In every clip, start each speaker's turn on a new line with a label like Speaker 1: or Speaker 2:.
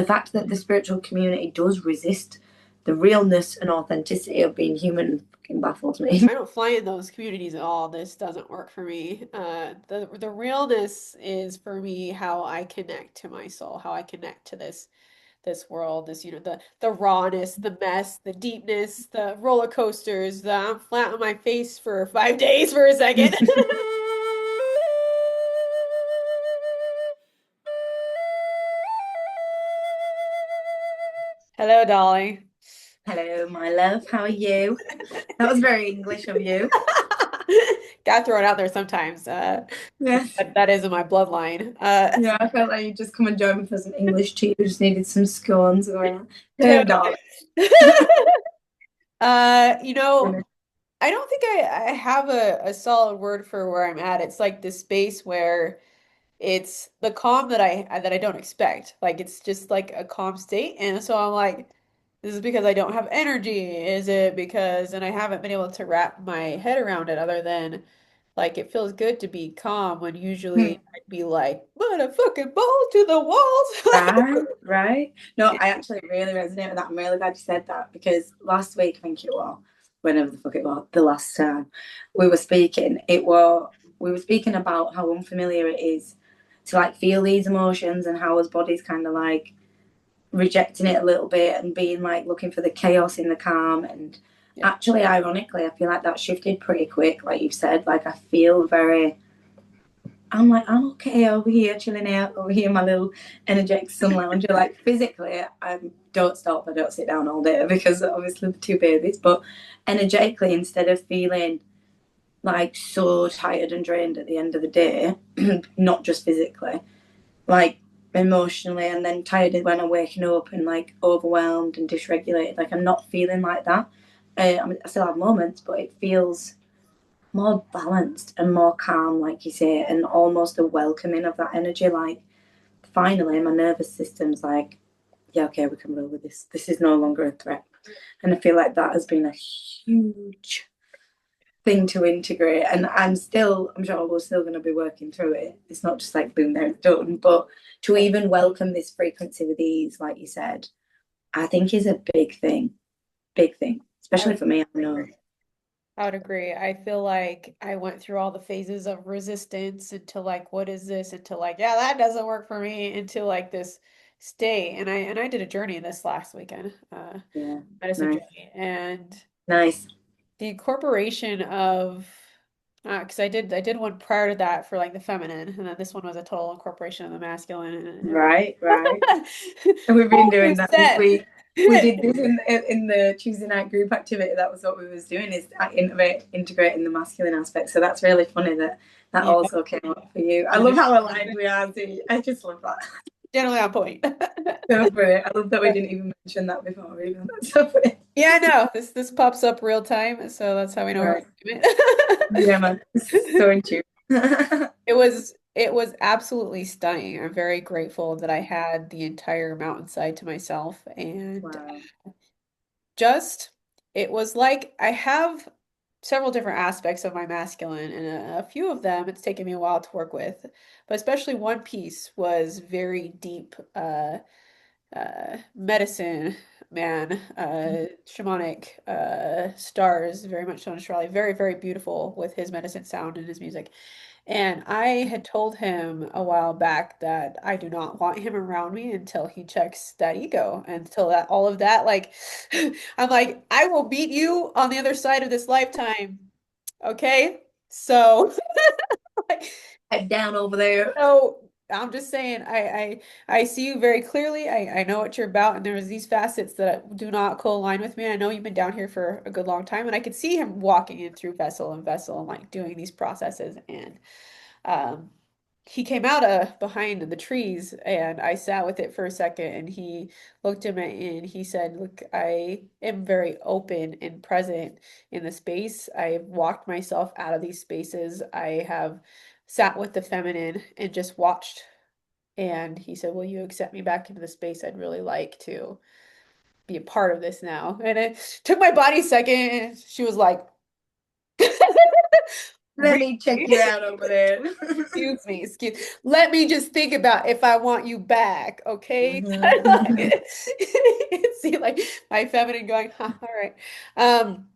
Speaker 1: the fact that the spiritual community does resist the realness and authenticity of being human fucking baffles me.
Speaker 2: I don't fly in those communities at all. This doesn't work for me. The realness is for me how I connect to my soul, how I connect to this world, this, the rawness, the mess, the deepness, the roller coasters, the I'm flat on my face for 5 days for a second. Hello, Dolly.
Speaker 1: Hello, my love. How are you? That was very English of you.
Speaker 2: Gotta throw it out there sometimes.
Speaker 1: Yes.
Speaker 2: That is in my bloodline.
Speaker 1: Yeah, I felt like you just come and join me for some English tea. You just needed some scones going on. Hello,
Speaker 2: Totally.
Speaker 1: darling.
Speaker 2: You know, I don't think I have a solid word for where I'm at. It's like this space where it's the calm that I don't expect. Like it's just like a calm state. And so I'm like, this is because I don't have energy. Is it because, and I haven't been able to wrap my head around it other than like it feels good to be calm when usually I'd be like, motherfucking balls to the walls.
Speaker 1: Right, right. No, I actually really resonate with that. I'm really glad you said that because last week, I think it was, whenever the fuck it was, the last time we were speaking, we were speaking about how unfamiliar it is to like feel these emotions and how his body's kind of like rejecting it a little bit and being like looking for the chaos in the calm. And
Speaker 2: Yeah.
Speaker 1: actually, ironically, I feel like that shifted pretty quick, like you've said. Like I feel very I'm like, I'm okay over here, chilling out over here, my little energetic sun lounger. Like physically, I don't stop, I don't sit down all day because obviously the two babies, but energetically, instead of feeling like so tired and drained at the end of the day, not just physically, like emotionally, and then tired when I'm waking up and like overwhelmed and dysregulated, like I'm not feeling like that. I mean, I still have moments, but it feels more balanced and more calm, like you say, and almost a welcoming of that energy. Like, finally, my nervous system's like, yeah, okay, we can roll with this. This is no longer a threat. And I feel like that has been a huge thing to integrate. And I'm sure we're still going to be working through it. It's not just like, boom, there it's done. But to even welcome this frequency with ease, like you said, I think is a big thing,
Speaker 2: I
Speaker 1: especially
Speaker 2: would
Speaker 1: for me. I know.
Speaker 2: I would agree. I feel like I went through all the phases of resistance into like, what is this? Into like, yeah, that doesn't work for me. Into like this state. And I did a journey this last weekend,
Speaker 1: Yeah,
Speaker 2: medicine
Speaker 1: nice.
Speaker 2: journey, and
Speaker 1: Nice.
Speaker 2: the incorporation of because I did one prior to that for like the feminine, and then this one was a total incorporation of the masculine, and it was
Speaker 1: Right, right. And we've been
Speaker 2: whole new
Speaker 1: doing that this
Speaker 2: set.
Speaker 1: week. We did this in the Tuesday night group activity. That was what we was doing is integrating the masculine aspect. So that's really funny that that
Speaker 2: Yeah,
Speaker 1: also came up for you. I
Speaker 2: yeah,
Speaker 1: love how aligned we are. See, I just love that.
Speaker 2: generally on point.
Speaker 1: So funny. I love that we didn't even mention that before. Even that's so funny.
Speaker 2: Yeah, no, this pops up real time, so that's how we know we're
Speaker 1: Right.
Speaker 2: in
Speaker 1: Yeah, man. So in tune.
Speaker 2: it was absolutely stunning. I'm very grateful that I had the entire mountainside to myself and
Speaker 1: Wow.
Speaker 2: just it was like I have several different aspects of my masculine, and a few of them it's taken me a while to work with, but especially one piece was very deep medicine man, shamanic, stars, very much so in Australia, very, very beautiful with his medicine sound and his music. And I had told him a while back that I do not want him around me until he checks that ego, until that all of that, like, I'm like, I will beat you on the other side of this lifetime. Okay? So,
Speaker 1: Head down over there.
Speaker 2: so I'm just saying, I see you very clearly. I know what you're about, and there's these facets that do not co-align with me. I know you've been down here for a good long time, and I could see him walking in through vessel and vessel and like doing these processes. And um, he came out of behind the trees, and I sat with it for a second, and he looked at me and he said, "Look, I am very open and present in the space. I have walked myself out of these spaces. I have sat with the feminine and just watched." And he said, "Will you accept me back into the space? I'd really like to be a part of this now." And it took my body a second. And she was like,
Speaker 1: Let me check you out over there.
Speaker 2: Excuse me, Let me just think about if I want you back, okay?
Speaker 1: Mhm.
Speaker 2: See, like my feminine going, huh, all right. Um,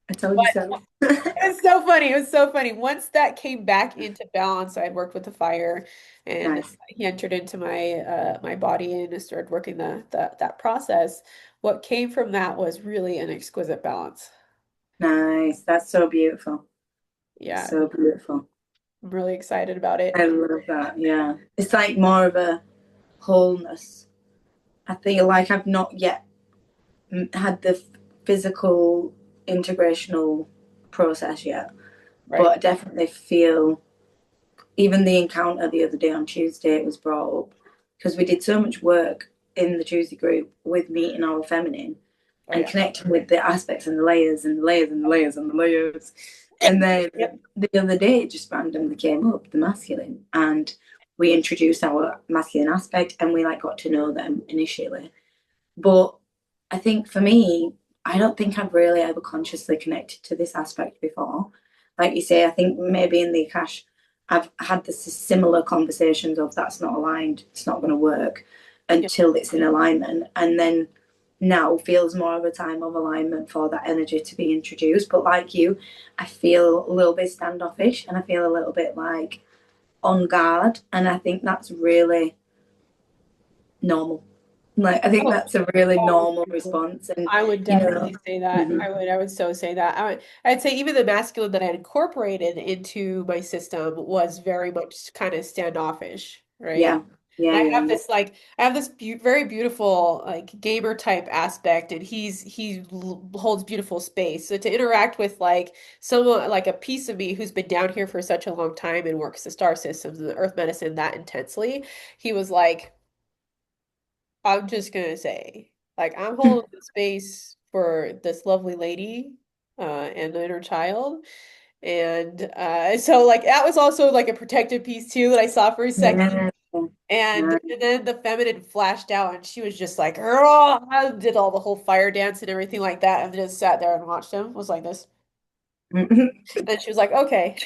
Speaker 1: I told you
Speaker 2: but
Speaker 1: so.
Speaker 2: it was so funny. It was so funny. Once that came back into balance, I had worked with the fire, and
Speaker 1: Nice,
Speaker 2: he entered into my body and I started working that process. What came from that was really an exquisite balance.
Speaker 1: nice. That's so beautiful.
Speaker 2: Yeah,
Speaker 1: So beautiful.
Speaker 2: I'm really excited about it.
Speaker 1: I love that. Yeah, it's like more of a wholeness. I feel like I've not yet had the physical integrational process yet, but
Speaker 2: Right.
Speaker 1: I definitely feel even the encounter the other day on Tuesday, it was brought up because we did so much work in the Tuesday group with meeting our feminine
Speaker 2: Oh
Speaker 1: and
Speaker 2: yeah.
Speaker 1: connecting with the aspects and the layers and the layers and the layers and the layers. And then
Speaker 2: Yep.
Speaker 1: the other day, it just randomly came up, the masculine, and we introduced our masculine aspect and we like got to know them initially. But I think for me, I don't think I've really ever consciously connected to this aspect before. Like you say, I think maybe in the Akash, I've had this similar conversations of that's not aligned, it's not going to work
Speaker 2: Yeah.
Speaker 1: until it's in alignment. And then now feels more of a time of alignment for that energy to be introduced. But like you, I feel a little bit standoffish and I feel a little bit like on guard. And I think that's really normal. Like I think
Speaker 2: Oh,
Speaker 1: that's a really
Speaker 2: oh,
Speaker 1: normal response, and
Speaker 2: I would
Speaker 1: you know,
Speaker 2: definitely say that.
Speaker 1: mhm.
Speaker 2: I would so say that. I'd say even the masculine that I had incorporated into my system was very much kind of standoffish, right?
Speaker 1: Yeah, yeah,
Speaker 2: And I
Speaker 1: yeah,
Speaker 2: have
Speaker 1: yeah.
Speaker 2: this like I have this be very beautiful like gamer type aspect, and he holds beautiful space. So to interact with like someone like a piece of me who's been down here for such a long time and works the star systems and the earth medicine that intensely, he was like, I'm just gonna say, like, I'm holding the space for this lovely lady, and the inner child. And so like that was also like a protective piece too that I saw for a second.
Speaker 1: Yeah,
Speaker 2: And
Speaker 1: yeah.
Speaker 2: then the feminine flashed out and she was just like, "Oh," I did all the whole fire dance and everything like that, and just sat there and watched him, was like this. Then she was like, okay.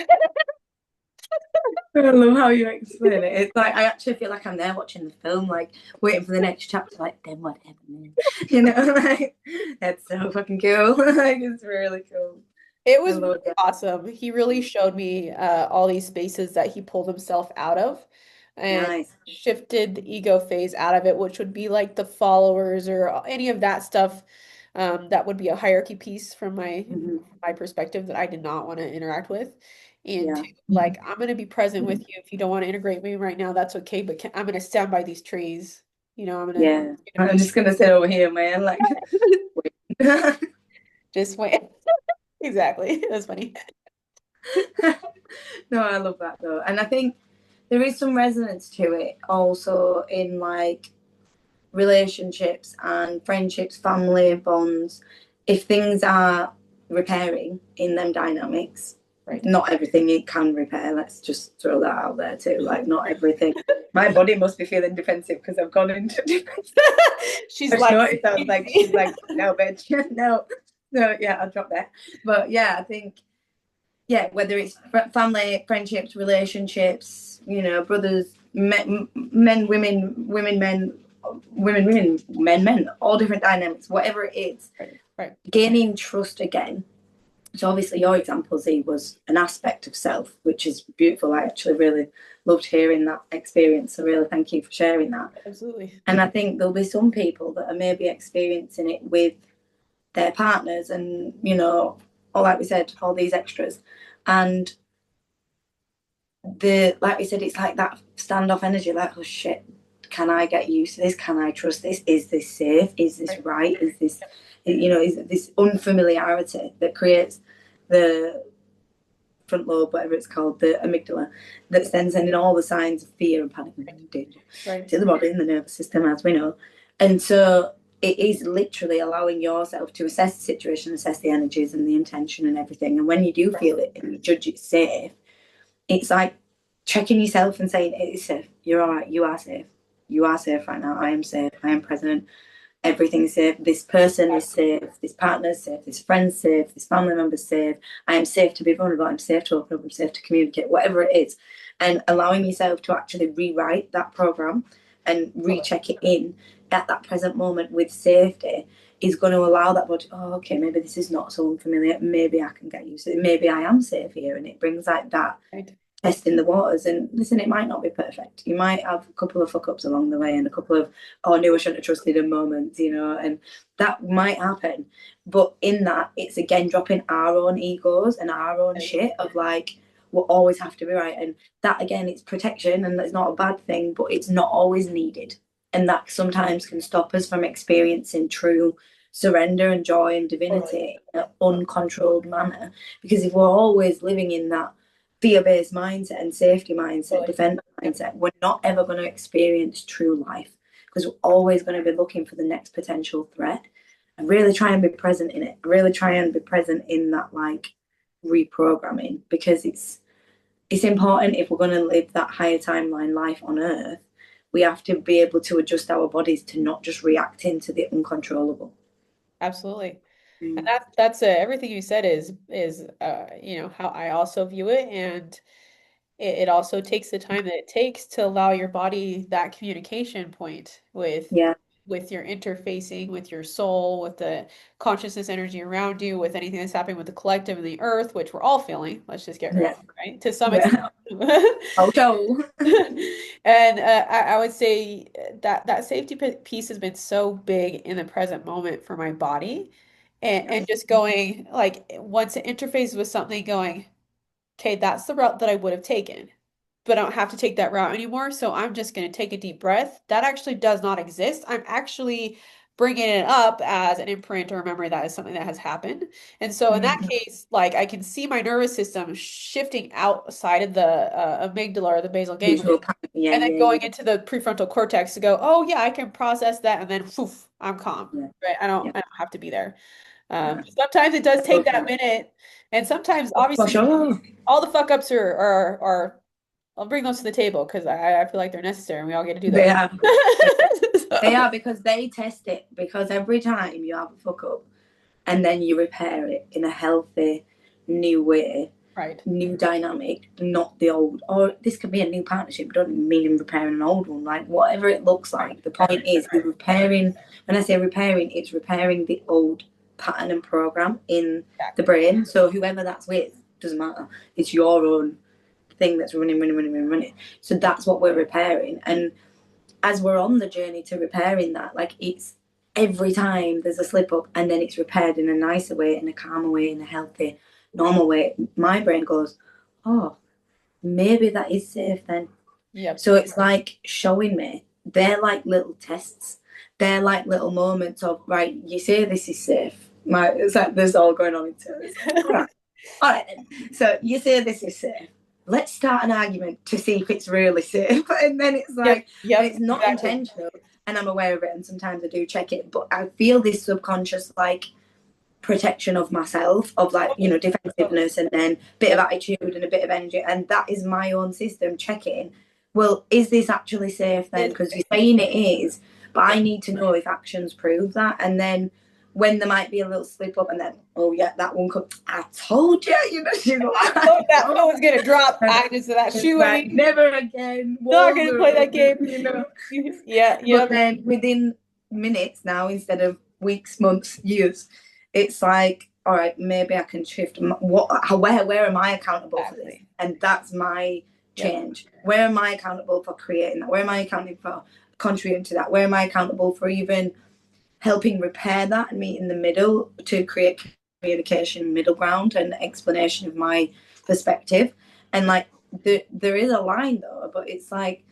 Speaker 1: I love how you explain it. It's like I actually feel like I'm there watching the film, like waiting for the next chapter. Like, then what happened? You know, like that's so fucking cool. Like, it's really cool.
Speaker 2: It
Speaker 1: I
Speaker 2: was really
Speaker 1: love that.
Speaker 2: awesome. He really showed me all these spaces that he pulled himself out of and
Speaker 1: Nice.
Speaker 2: shifted the ego phase out of it, which would be like the followers or any of that stuff. That would be a hierarchy piece from
Speaker 1: Hmm.
Speaker 2: my perspective that I did not want to interact with. Into
Speaker 1: Yeah,
Speaker 2: like, I'm going to be present with you. If you don't want to integrate me right now, that's okay. But I'm going to stand by these trees. You know,
Speaker 1: yeah.
Speaker 2: gonna
Speaker 1: I'm
Speaker 2: be
Speaker 1: just gonna sit over here, man. Like, wait.
Speaker 2: just wait. Exactly. That's funny.
Speaker 1: No, I love that though, and I think there is some resonance to it also in like relationships and friendships, family bonds. If things are repairing in them dynamics,
Speaker 2: Right.
Speaker 1: not everything it can repair. Let's just throw that out there too. Like not everything. My body must be feeling defensive because I've gone into defense.
Speaker 2: She's
Speaker 1: I just
Speaker 2: like,
Speaker 1: noticed. I was like,
Speaker 2: easy.
Speaker 1: she's like, no, bitch, no. So yeah, I'll drop that. But yeah, I think yeah, whether it's family, friendships, relationships, you know, brothers, men, women, women, men, women, women, men, men, all different dynamics, whatever it is,
Speaker 2: Right, right.
Speaker 1: gaining trust again. So obviously your example, Z, was an aspect of self, which is beautiful. I actually really loved hearing that experience. So really thank you for sharing that.
Speaker 2: Absolutely.
Speaker 1: And I think there'll be some people that are maybe experiencing it with their partners and, you know, or like we said, all these extras. And the like we said, it's like that standoff energy, like, oh shit, can I get used to this? Can I trust this? Is this safe? Is this
Speaker 2: Right,
Speaker 1: right? Is this, you know, is this unfamiliarity that creates the front lobe, whatever it's called, the amygdala, that's then sending all the signs of fear and panic and danger
Speaker 2: right.
Speaker 1: to the body and the nervous system, as we know. And so it is literally allowing yourself to assess the situation, assess the energies and the intention and everything. And when you do
Speaker 2: Right.
Speaker 1: feel it and you judge it safe, it's like checking yourself and saying it is safe. You're all right. You are safe. You are safe right now. I am safe. I am present. everything's safe, this person is safe, this partner is safe, this friend's safe, this family member's safe, I am safe to be vulnerable, I'm safe to open up, I'm safe to communicate, whatever it is. And allowing yourself to actually rewrite that program and recheck it in at that present moment with safety is going to allow that body, oh, okay, maybe this is not so unfamiliar, maybe I can get used to it, maybe I am safe here. And it brings like that testing the waters. And listen, it might not be perfect. You might have a couple of fuck ups along the way and a couple of, oh, I knew I shouldn't have trusted in moments, you know, and that might happen. But in that, it's again dropping our own egos and our own shit of like, we'll always have to be right. And that again, it's protection and that's not a bad thing, but it's not always needed. And that sometimes can stop us from experiencing true surrender and joy and divinity in an uncontrolled manner. Because if we're always living in that fear-based mindset and safety mindset, defense mindset, we're not ever going to experience true life because we're always going to be looking for the next potential threat. And really try and be present in it. Really try and be present in that like reprogramming because it's important if we're going to live that higher timeline life on Earth. We have to be able to adjust our bodies to not just reacting to the uncontrollable.
Speaker 2: Absolutely. And that's everything you said is you know, how I also view it. And it also takes the time that it takes to allow your body that communication point with your interfacing with your soul, with the consciousness energy around you, with anything that's happening with the collective and the earth, which we're all feeling. Let's just get right to some extent.
Speaker 1: Oh,
Speaker 2: And I would say that that safety piece has been so big in the present moment for my body. And just going like once it interfaces with something going, okay, that's the route that I would have taken, but I don't have to take that route anymore. So I'm just going to take a deep breath. That actually does not exist. I'm actually bringing it up as an imprint or a memory that is something that has happened. And so in that case, like I can see my nervous system shifting outside of the amygdala or the basal ganglia, and then going into the prefrontal cortex to go, oh yeah, I can process that, and then poof, I'm calm. Right? I don't have to be there. Sometimes it does take that minute, and sometimes obviously all the fuck ups are I'll bring those to the table because I feel like they're necessary and we all get to do those.
Speaker 1: They are. They are because they test it. Because every time you have a fuck up and then you repair it in a healthy, new way, new dynamic, not the old. Or this could be a new partnership. Don't mean repairing an old one. Like whatever it looks like. The point is, you're repairing. When I say repairing, it's repairing the old pattern and program in the brain. So whoever that's with doesn't matter. It's your own thing that's running. So that's what we're repairing. And as we're on the journey to repairing that, like it's every time there's a slip up and then it's repaired in a nicer way, in a calmer way, in a healthy, normal way, my brain goes, oh, maybe that is safe then. So it's like showing me. They're like little tests. They're like little moments of, right, you say this is safe. It's like there's all going on into it. All right then. So you say this is safe. Let's start an argument to see if it's really safe. And then it's like, it's not intentional. And I'm aware of it. And sometimes I do check it. But I feel this subconscious, like, protection of myself, of like, you know, defensiveness and then a bit of attitude and a bit of energy. And that is my own system checking, well, is this actually safe then? Because you're saying it is, but I need to know if actions prove that. And then when there might be a little slip up and then, oh yeah, that one could, I told you, you know, I
Speaker 2: thought that one was going to drop into that shoe.
Speaker 1: Right, I mean, never again.
Speaker 2: Not going to play that game.
Speaker 1: You know?
Speaker 2: Yeah.
Speaker 1: But then within minutes now, instead of weeks, months, years, it's like, all right, maybe I can shift. Where am I accountable for this? And that's my change. Where am I accountable for creating that? Where am I accountable for contributing to that? Where am I accountable for even helping repair that and meet in the middle to create communication middle ground and explanation of my perspective? And like there is a line though, but it's like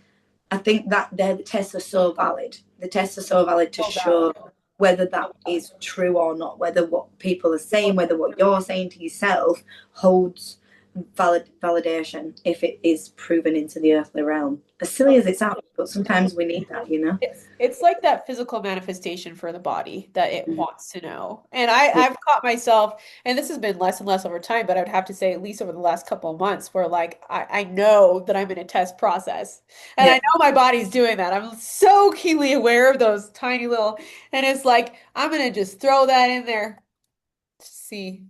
Speaker 1: I think that the tests are so valid. The tests are so valid to show whether that is true or not, whether what people are saying, whether what you're saying to yourself holds validation if it is proven into the earthly realm. As silly as it sounds, but sometimes we need that, you know?
Speaker 2: It's like that physical manifestation for the body that it
Speaker 1: Mhm.
Speaker 2: wants to know. And
Speaker 1: Yeah,
Speaker 2: I've caught myself, and this has been less and less over time, but I would have to say at least over the last couple of months where like I know that I'm in a test process. And I
Speaker 1: yeah,
Speaker 2: know my body's doing that. I'm so keenly aware of those tiny little, and it's like I'm gonna just throw that in there. See.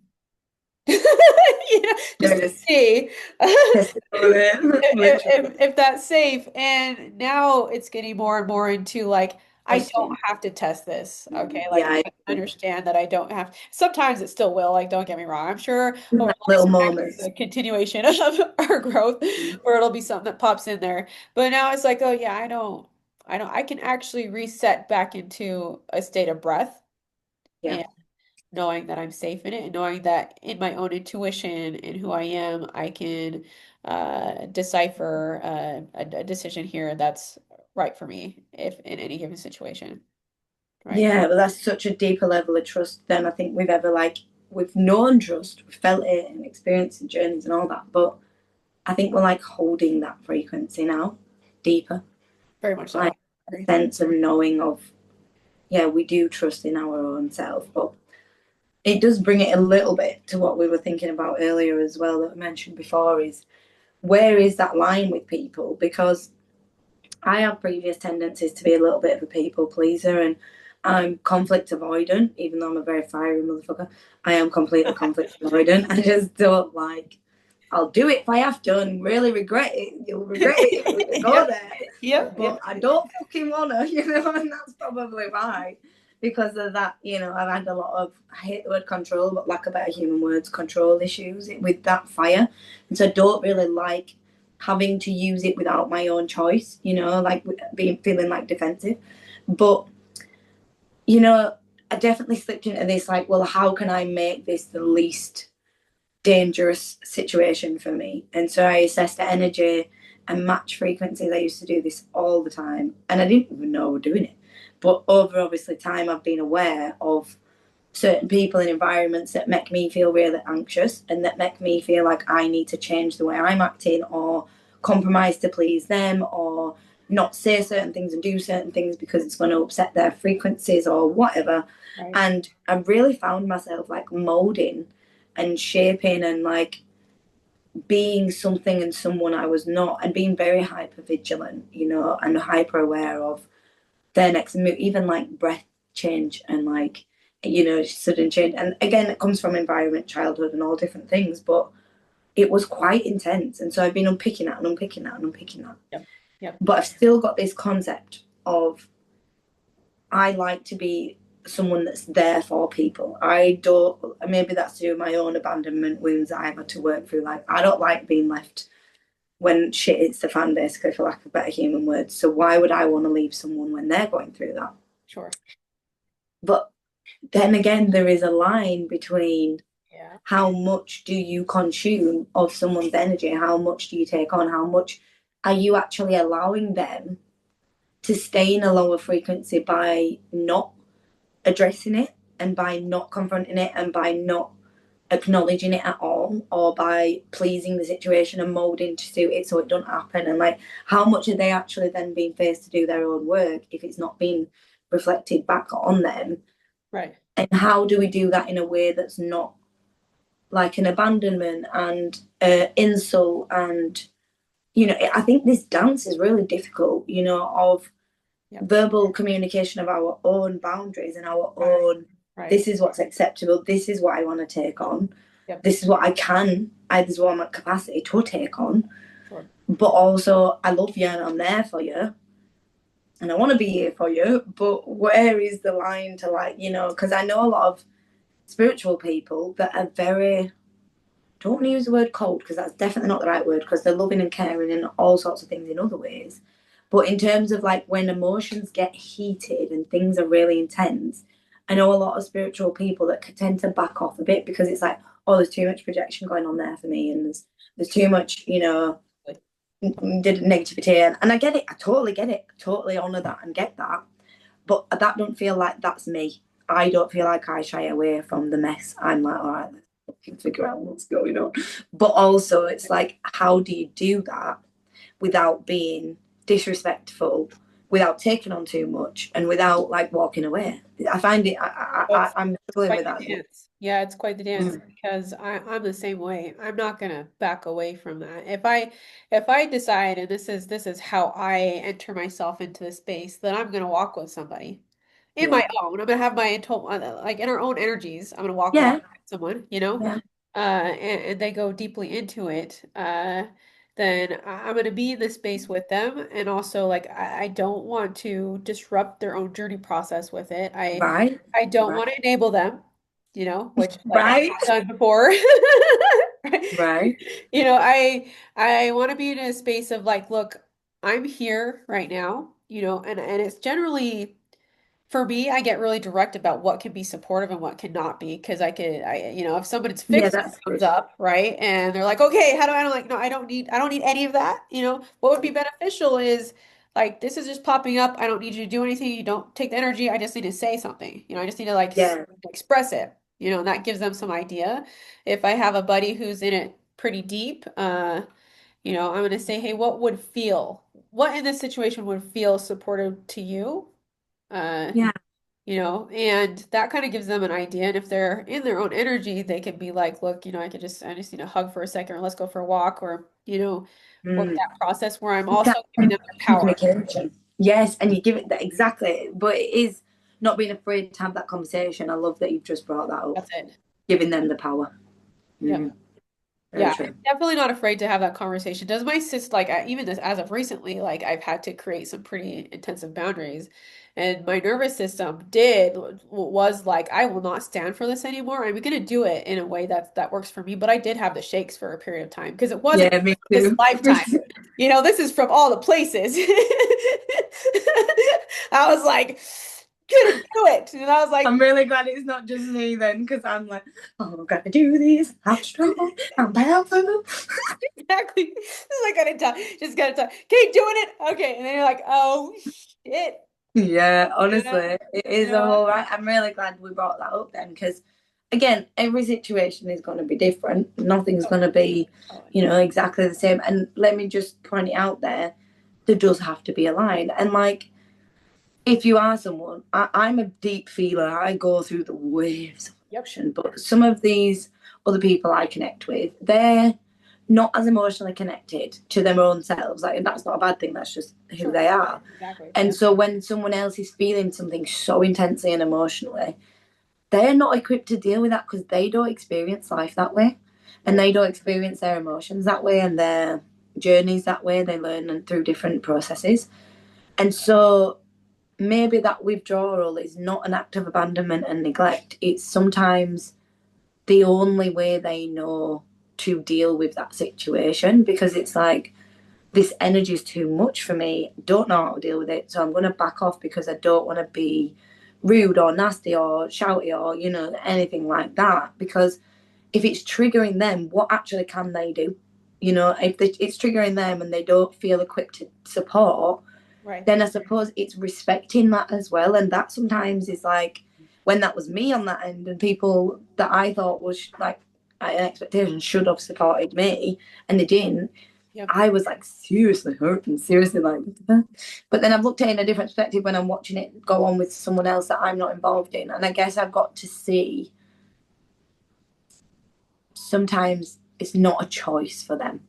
Speaker 2: Yeah, just
Speaker 1: there
Speaker 2: to
Speaker 1: it is.
Speaker 2: see.
Speaker 1: Test it over there, literally.
Speaker 2: If that's safe. And now it's getting more and more into like, I don't
Speaker 1: Question.
Speaker 2: have to test this. Okay.
Speaker 1: Yeah,
Speaker 2: Like,
Speaker 1: I
Speaker 2: I
Speaker 1: agree.
Speaker 2: understand that I don't have, sometimes it still will. Like, don't get me wrong. I'm sure over
Speaker 1: That
Speaker 2: the
Speaker 1: little
Speaker 2: lifespan,
Speaker 1: moments.
Speaker 2: the continuation of our growth, where it'll be something that pops in there. But now it's like, oh, yeah, I can actually reset back into a state of breath.
Speaker 1: Yeah.
Speaker 2: And knowing that I'm safe in it and knowing that in my own intuition and who I am, I can decipher a decision here that's right for me if in any given situation. Right.
Speaker 1: Yeah, but that's such a deeper level of trust than I think we've ever like we've known trust, we've felt it and experienced the journeys and all that. But I think we're like holding that frequency now deeper.
Speaker 2: Very much so.
Speaker 1: Like a sense of knowing of, yeah, we do trust in our own self. But it does bring it a little bit to what we were thinking about earlier as well that I mentioned before is where is that line with people? Because I have previous tendencies to be a little bit of a people pleaser and I'm conflict avoidant, even though I'm a very fiery motherfucker. I am completely conflict avoidant. I just don't like, I'll do it if I have to and really regret it. You'll regret it if we go
Speaker 2: Yep.
Speaker 1: there.
Speaker 2: Yep.
Speaker 1: But
Speaker 2: Yep.
Speaker 1: I don't fucking wanna, and that's probably why. Because of that, I've had a lot of, I hate the word control, but lack of better human words, control issues with that fire. And so I don't really like having to use it without my own choice, like being feeling like defensive. But, I definitely slipped into this like, well, how can I make this the least dangerous situation for me? And so I assessed the energy and match frequencies. I used to do this all the time and I didn't even know I was doing it. But over obviously time, I've been aware of certain people and environments that make me feel really anxious and that make me feel like I need to change the way I'm acting or compromise to please them or not say certain things and do certain things because it's going to upset their frequencies or whatever.
Speaker 2: Right.
Speaker 1: And I really found myself like molding and shaping and like being something and someone I was not and being very hyper vigilant, and hyper aware of their next move, even like breath change and like, sudden change. And again, it comes from environment, childhood, and all different things, but it was quite intense. And so I've been unpicking that and unpicking that and unpicking that.
Speaker 2: Yep. Yep.
Speaker 1: But I've still got this concept of I like to be someone that's there for people. I don't, maybe that's to do with my own abandonment wounds that I've had to work through. Like, I don't like being left when shit hits the fan, basically, for lack of better human words. So why would I want to leave someone when they're going through that?
Speaker 2: Sure.
Speaker 1: But then again, there is a line between
Speaker 2: Yeah.
Speaker 1: how much do you consume of someone's energy? How much do you take on? How much are you actually allowing them to stay in a lower frequency by not addressing it and by not confronting it and by not acknowledging it at all or by pleasing the situation and molding to suit it so it don't happen? And like how much are they actually then being faced to do their own work if it's not being reflected back on them?
Speaker 2: Right.
Speaker 1: And how do we do that in a way that's not like an abandonment and insult? And I think this dance is really difficult, of
Speaker 2: Yep.
Speaker 1: verbal communication of our own boundaries and our
Speaker 2: Right.
Speaker 1: own,
Speaker 2: Right.
Speaker 1: this is what's acceptable, this is what I want to take on,
Speaker 2: Yep.
Speaker 1: this is what this is what I'm at capacity to take on.
Speaker 2: Sure.
Speaker 1: But also I love you and I'm there for you and I want to be here for you, but where is the line to like, because I know a lot of spiritual people that are very, don't want to use the word cold because that's definitely not the right word because they're loving and caring and all sorts of things in other ways. But in terms of like when emotions get heated and things are really intense, I know a lot of spiritual people that tend to back off a bit because it's like, oh, there's too much projection going on there for me, and there's too much, negativity. And I get it. I totally get it. I totally honour that and get that. But that don't feel like that's me. I don't feel like I shy away from the mess. I'm like, all right, can figure out what's going on. But also, it's like, how do you do that without being disrespectful, without taking on too much, and without like walking away? I find it. I'm struggling
Speaker 2: Quite
Speaker 1: with that.
Speaker 2: the dance. Yeah, it's quite the dance
Speaker 1: Mm,
Speaker 2: because I'm the same way. I'm not gonna back away from that. If I decide, and this is how I enter myself into the space, then I'm gonna walk with somebody in
Speaker 1: yeah,
Speaker 2: my own. I'm gonna have my like in our own energies. I'm gonna walk
Speaker 1: yeah,
Speaker 2: with someone, you know,
Speaker 1: yeah,
Speaker 2: and they go deeply into it. Then I'm gonna be in the space with them, and also like I don't want to disrupt their own journey process with it.
Speaker 1: right,
Speaker 2: I don't
Speaker 1: right,
Speaker 2: want to enable them, which like I've
Speaker 1: right,
Speaker 2: done before.
Speaker 1: right.
Speaker 2: You know, I want to be in a space of like, look, I'm here right now, and it's generally for me, I get really direct about what can be supportive and what cannot be because if somebody's
Speaker 1: Yeah,
Speaker 2: fixed
Speaker 1: that's
Speaker 2: comes
Speaker 1: good.
Speaker 2: up, right, and they're like, okay, how do I? I'm like, no, I don't need any of that. What would be beneficial is like this is just popping up. I don't need you to do anything. You don't take the energy. I just need to say something. I just need to like
Speaker 1: Yeah,
Speaker 2: express it. And that gives them some idea. If I have a buddy who's in it pretty deep, I'm gonna say, hey, what in this situation would feel supportive to you? Uh,
Speaker 1: yeah,
Speaker 2: and that kind of gives them an idea. And if they're in their own energy, they can be like, look, I just need a hug for a second, or let's go for a walk, or, work
Speaker 1: mm.
Speaker 2: that process where I'm
Speaker 1: That
Speaker 2: also giving them their power.
Speaker 1: communication. Yes, and you give it that exactly, but it is not being afraid to have that conversation. I love that you've just brought that up,
Speaker 2: That's it.
Speaker 1: giving them the power.
Speaker 2: Yep.
Speaker 1: Mm, very
Speaker 2: Yeah,
Speaker 1: true.
Speaker 2: definitely not afraid to have that conversation. Does my sis like even this as of recently, like I've had to create some pretty intensive boundaries, and my nervous system was like, I will not stand for this anymore. I'm gonna do it in a way that works for me. But I did have the shakes for a period of time because it wasn't
Speaker 1: Yeah, me
Speaker 2: this
Speaker 1: too.
Speaker 2: lifetime. This is from all the places. I was like, gonna do it, and I was like,
Speaker 1: I'm really glad it's not just me then, because I'm like, oh, I'm gonna do this. I'm strong. I'm powerful.
Speaker 2: exactly. This is like gotta tell, just gotta tell. Okay, doing it. Okay, and then you're like, oh shit.
Speaker 1: Yeah,
Speaker 2: Yeah,
Speaker 1: honestly, it is a
Speaker 2: yeah.
Speaker 1: whole right. I'm really glad we brought that up then, because again, every situation is going to be different. Nothing's
Speaker 2: Oh,
Speaker 1: going to be,
Speaker 2: totally.
Speaker 1: exactly the same. And let me just point it out there does have to be a line. And like, if you are someone, I'm a deep feeler. I go through the waves of
Speaker 2: Yep.
Speaker 1: emotion, but some of these other people I connect with, they're not as emotionally connected to their own selves. Like, and that's not a bad thing. That's just who
Speaker 2: Sure.
Speaker 1: they are.
Speaker 2: Exactly.
Speaker 1: And
Speaker 2: Yep.
Speaker 1: so when someone else is feeling something so intensely and emotionally, they're not equipped to deal with that because they don't experience life that way, and
Speaker 2: Right.
Speaker 1: they don't experience their emotions that way and their journeys that way. They learn through different processes. And so maybe that withdrawal is not an act of abandonment and neglect. It's sometimes the only way they know to deal with that situation, because it's like, this energy is too much for me. Don't know how to deal with it. So I'm going to back off because I don't want to be rude or nasty or shouty or, anything like that. Because if it's triggering them, what actually can they do? If it's triggering them and they don't feel equipped to support,
Speaker 2: Right.
Speaker 1: then I suppose it's respecting that as well. And that sometimes is like, when that was me on that end, and people that I thought was like an expectation should have supported me and they didn't,
Speaker 2: Yep.
Speaker 1: I was like seriously hurt and seriously like, but then I've looked at it in a different perspective when I'm watching it go on with someone else that I'm not involved in. And I guess I've got to see sometimes it's not a choice for them.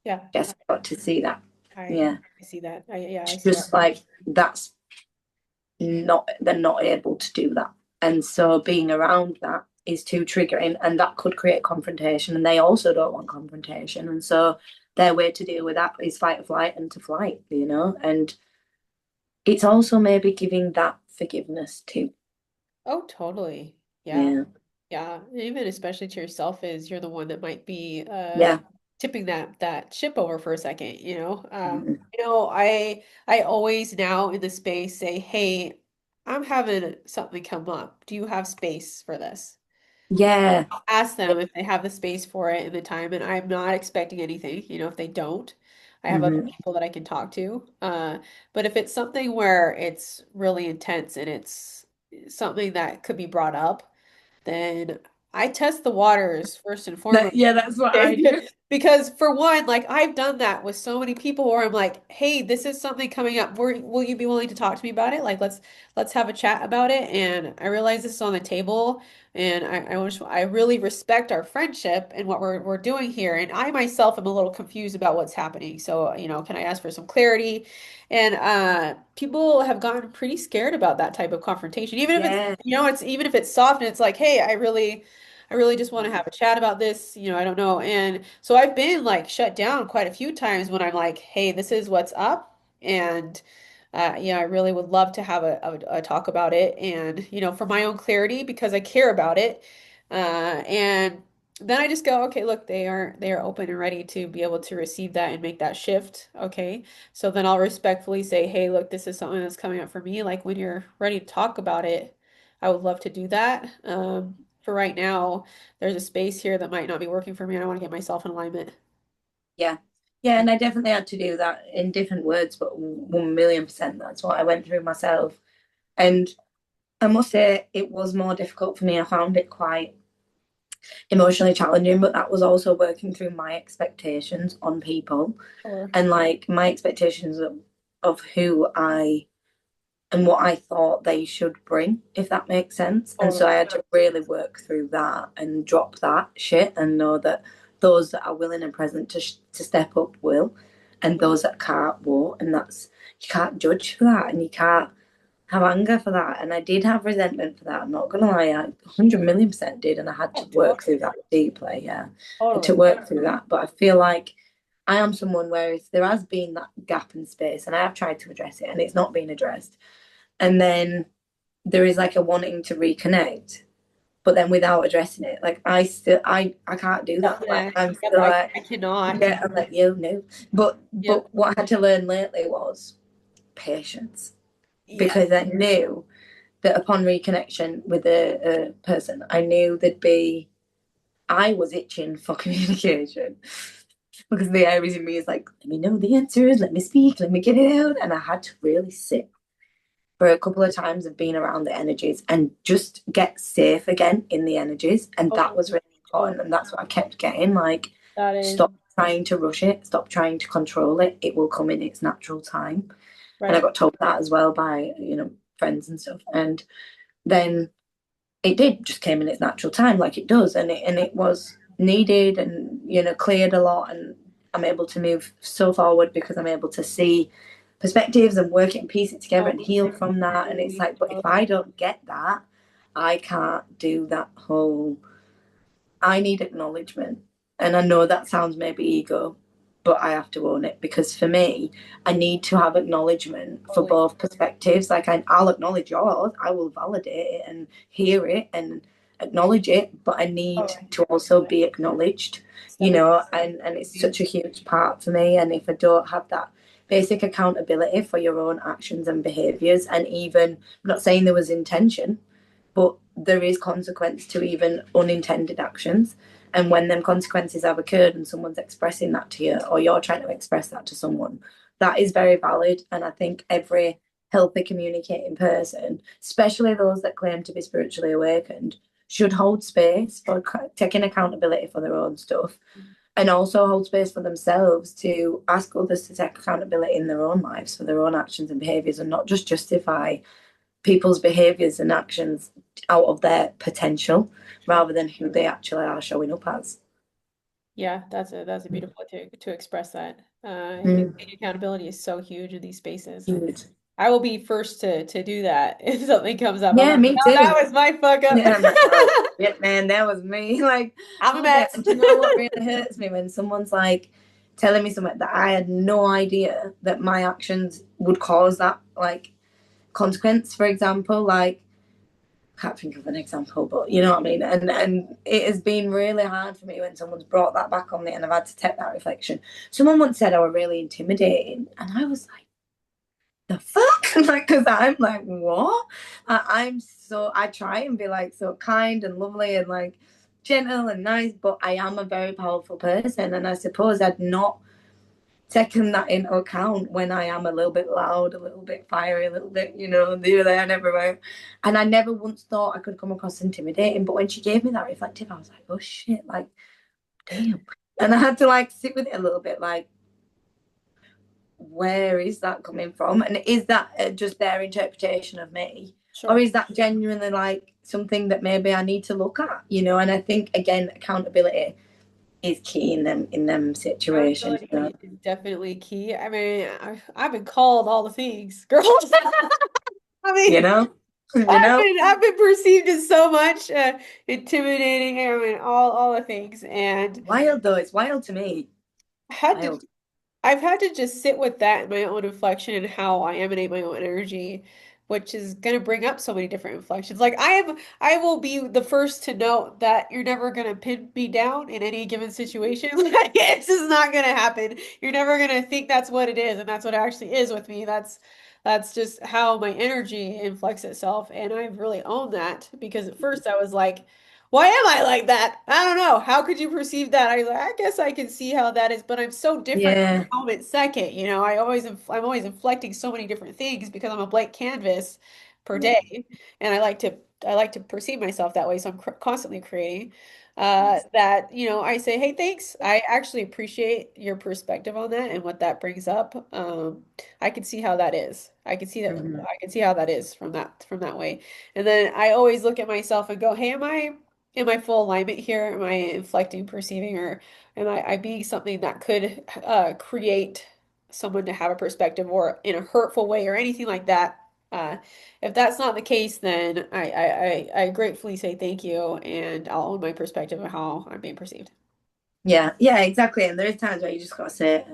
Speaker 2: Yeah.
Speaker 1: I guess I've got to see that.
Speaker 2: I
Speaker 1: Yeah.
Speaker 2: I see that. I
Speaker 1: It's
Speaker 2: see that.
Speaker 1: just like, that's not, they're not able to do that. And so being around that is too triggering, and that could create confrontation. And they also don't want confrontation. And so their way to deal with that is fight or flight and to flight. And it's also maybe giving that forgiveness too.
Speaker 2: Oh, totally. Yeah.
Speaker 1: Yeah.
Speaker 2: Yeah. Even especially to yourself is you're the one that might be
Speaker 1: Yeah.
Speaker 2: tipping that ship over for a second, you know.
Speaker 1: Mhm.
Speaker 2: I always now in the space say, "Hey, I'm having something come up. Do you have space for this?"
Speaker 1: Yeah.
Speaker 2: Ask them if they have the space for it and the time, and I'm not expecting anything, if they don't. I have other
Speaker 1: Hmm.
Speaker 2: people that I can talk to. But if it's something where it's really intense and it's something that could be brought up, then I test the waters first and
Speaker 1: That,
Speaker 2: foremost.
Speaker 1: yeah, that's what I
Speaker 2: Okay.
Speaker 1: do.
Speaker 2: Because for one, like I've done that with so many people where I'm like, hey, this is something coming up. Will you be willing to talk to me about it? Like let's have a chat about it. And I realize this is on the table and I really respect our friendship and what we're doing here. And I myself am a little confused about what's happening. So, can I ask for some clarity? And people have gotten pretty scared about that type of confrontation. Even if it's,
Speaker 1: Yeah,
Speaker 2: it's even if it's soft and it's like, hey, I really just want to have a chat about this. I don't know. And so I've been like shut down quite a few times when I'm like, hey, this is what's up. And I really would love to have a talk about it. And, for my own clarity, because I care about it. And then I just go, okay, look, they are open and ready to be able to receive that and make that shift. Okay. So then I'll respectfully say, hey, look, this is something that's coming up for me. Like when you're ready to talk about it, I would love to do that. For right now, there's a space here that might not be working for me, and I want to get myself in alignment.
Speaker 1: yeah. Yeah, and I definitely had to do that in different words, but 1,000,000%. That's what I went through myself. And I must say it was more difficult for me. I found it quite emotionally challenging, but that was also working through my expectations on people
Speaker 2: Sure.
Speaker 1: and like my expectations of who I and what I thought they should bring, if that makes sense. And so
Speaker 2: Totally.
Speaker 1: I had to really work through that and drop that shit and know that those that are willing and present to step up will, and those that can't won't. And that's, you can't judge for that, and you can't have anger for that. And I did have resentment for that. I'm not gonna lie, I 100,000,000% did, and I had to
Speaker 2: Oh,
Speaker 1: work through
Speaker 2: totally.
Speaker 1: that deeply. Yeah, I had to
Speaker 2: Totally.
Speaker 1: work through that. But I feel like I am someone where if there has been that gap in space, and I have tried to address it, and it's not been addressed, and then there is like a wanting to reconnect, but then without addressing it, like I can't do that. Like
Speaker 2: Yeah,
Speaker 1: I'm
Speaker 2: yeah,
Speaker 1: still
Speaker 2: I
Speaker 1: like,
Speaker 2: cannot.
Speaker 1: yeah, I'm like, you know. But
Speaker 2: Yep.
Speaker 1: what I had to learn lately was patience,
Speaker 2: Yeah.
Speaker 1: because I knew that upon reconnection with a person, I knew there'd be, I was itching for communication because the areas in me is like, let me know the answers, let me speak, let me get it out. And I had to really sit for a couple of times of being around the energies and just get safe again in the energies. And that
Speaker 2: Totally.
Speaker 1: was really
Speaker 2: Totally.
Speaker 1: important. And that's what I kept getting. Like,
Speaker 2: That is
Speaker 1: stop trying to rush it, stop trying to control it. It will come in its natural time. And I
Speaker 2: right.
Speaker 1: got told that as well by, friends and stuff. And then it did just came in its natural time, like it does. And it was needed and, cleared a lot. And I'm able to move so forward because I'm able to see perspectives and work it and piece it together and heal from that. And it's like, but if I don't get that, I can't do that whole, I need acknowledgement. And I know that sounds maybe ego, but I have to own it because for me, I need to have acknowledgement for
Speaker 2: Totally.
Speaker 1: both perspectives. Like I'll acknowledge yours, I will validate it and hear it and acknowledge it, but I need
Speaker 2: Totally.
Speaker 1: to also be acknowledged,
Speaker 2: Step in.
Speaker 1: and it's such a huge part for me. And if I don't have that basic accountability for your own actions and behaviors, and even, I'm not saying there was intention, but there is consequence to even unintended actions. And when them consequences have occurred and someone's expressing that to you, or you're trying to express that to someone, that is very valid. And I think every healthy communicating person, especially those that claim to be spiritually awakened, should hold space for taking accountability for their own stuff, and also hold space for themselves to ask others to take accountability in their own lives for their own actions and behaviors, and not just justify people's behaviors and actions out of their potential
Speaker 2: Sure.
Speaker 1: rather than who they actually are showing up as.
Speaker 2: Yeah, that's a beautiful way to express that. I think
Speaker 1: Mm.
Speaker 2: taking accountability is so huge in these spaces, and
Speaker 1: Huge.
Speaker 2: I will be first to do that if something comes up. I'm
Speaker 1: Yeah,
Speaker 2: like,
Speaker 1: me
Speaker 2: no, that
Speaker 1: too.
Speaker 2: was my fuck up.
Speaker 1: Yeah, I'm like, oh shit, man, that was me. Like,
Speaker 2: I'm a
Speaker 1: all day.
Speaker 2: mess.
Speaker 1: And do you know what really hurts me when someone's like telling me something that I had no idea that my actions would cause that like consequence. For example, like, can't think of an example, but you know what I mean. And it has been really hard for me when someone's brought that back on me, and I've had to take that reflection. Someone once said I were really intimidating, and I was like, the fuck, like, because I'm like, what? I'm so, I try and be like so kind and lovely and like gentle and nice, but I am a very powerful person, and I suppose I'd not taken that into account when I am a little bit loud, a little bit fiery, a little bit, you know, there, there, and everywhere. And I never once thought I could come across intimidating. But when she gave me that reflective, I was like, oh shit, like, damn. And I had to like sit with it a little bit, like, where is that coming from? And is that just their interpretation of me? Or
Speaker 2: Sure.
Speaker 1: is that genuinely like something that maybe I need to look at, you know? And I think, again, accountability is key in them situations, you know?
Speaker 2: Accountability is definitely key. I mean, I've been called all the things, girls. I
Speaker 1: You
Speaker 2: mean,
Speaker 1: know? You know?
Speaker 2: I've been perceived as so much intimidating. I mean, all the things, and
Speaker 1: Wild though, it's wild to me.
Speaker 2: had to
Speaker 1: Wild.
Speaker 2: I've had to just sit with that in my own reflection and how I emanate my own energy, which is going to bring up so many different inflections. Like I will be the first to note that you're never going to pin me down in any given situation. Like this is not going to happen. You're never going to think that's what it is, and that's what it actually is with me. That's just how my energy inflects itself, and I've really owned that because at first I was like, why am I like that? I don't know. How could you perceive that? I was like, I guess I can see how that is, but I'm so different
Speaker 1: Yeah.
Speaker 2: moment second. You know, I'm always inflecting so many different things because I'm a blank canvas per day, and I like to perceive myself that way. So I'm constantly creating. That I say, hey, thanks. I actually appreciate your perspective on that and what that brings up. I can see how that is. I can see that.
Speaker 1: Mhm.
Speaker 2: I can see how that is from that way. And then I always look at myself and go, hey, am I full alignment here? Am I inflecting, perceiving, or am I being something that could create someone to have a perspective or in a hurtful way or anything like that? If that's not the case, then I gratefully say thank you and I'll own my perspective of how I'm being perceived.
Speaker 1: Yeah, yeah, exactly. And there's times where you just gotta say,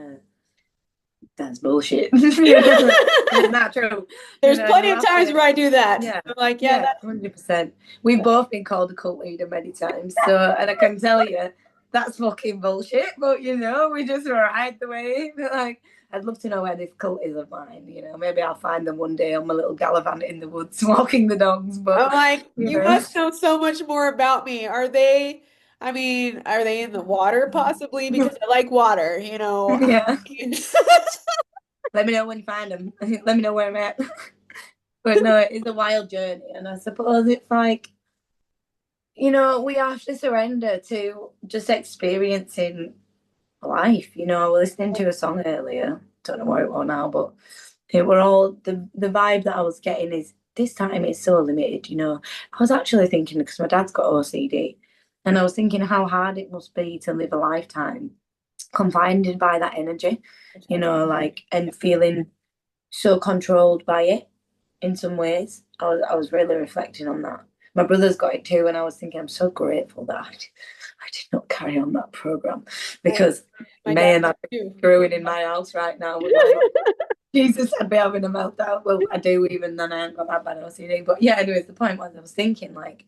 Speaker 1: that's bullshit. You know, it's not true. You
Speaker 2: There's
Speaker 1: know, and you
Speaker 2: plenty of
Speaker 1: have
Speaker 2: times
Speaker 1: to,
Speaker 2: where I do that.
Speaker 1: yeah,
Speaker 2: I'm like, yeah,
Speaker 1: yeah, 100%. We've both been called a cult leader many times. So, and I can tell you, that's fucking bullshit. But, you know, we just ride the wave. Like, I'd love to know where this cult is of mine. You know, maybe I'll find them one day on my little gallivant in the woods walking the dogs.
Speaker 2: I'm
Speaker 1: But,
Speaker 2: like,
Speaker 1: you
Speaker 2: you
Speaker 1: know,
Speaker 2: must know so much more about me. I mean, are they in the water possibly? Because I like water, you know.
Speaker 1: yeah. Let me know when you find them. Let me know where I'm at. But no, it's a wild journey. And I suppose it's like, you know, we have to surrender to just experiencing life. You know, I was listening to a song earlier, don't know where it was now, but it were all the vibe that I was getting is this time is so limited, you know. I was actually thinking because my dad's got OCD, and I was thinking how hard it must be to live a lifetime confined by that energy, you know, like and feeling so controlled by it in some ways. I was really reflecting on that. My brother's got it too, and I was thinking I'm so grateful that I did not carry on that program
Speaker 2: My
Speaker 1: because
Speaker 2: my dad
Speaker 1: man, I'd be
Speaker 2: too.
Speaker 1: screwing in my house right now with my Jesus, I'd be having a meltdown. Well, I do even then I ain't got that bad OCD. But yeah, anyways, the point was I was thinking like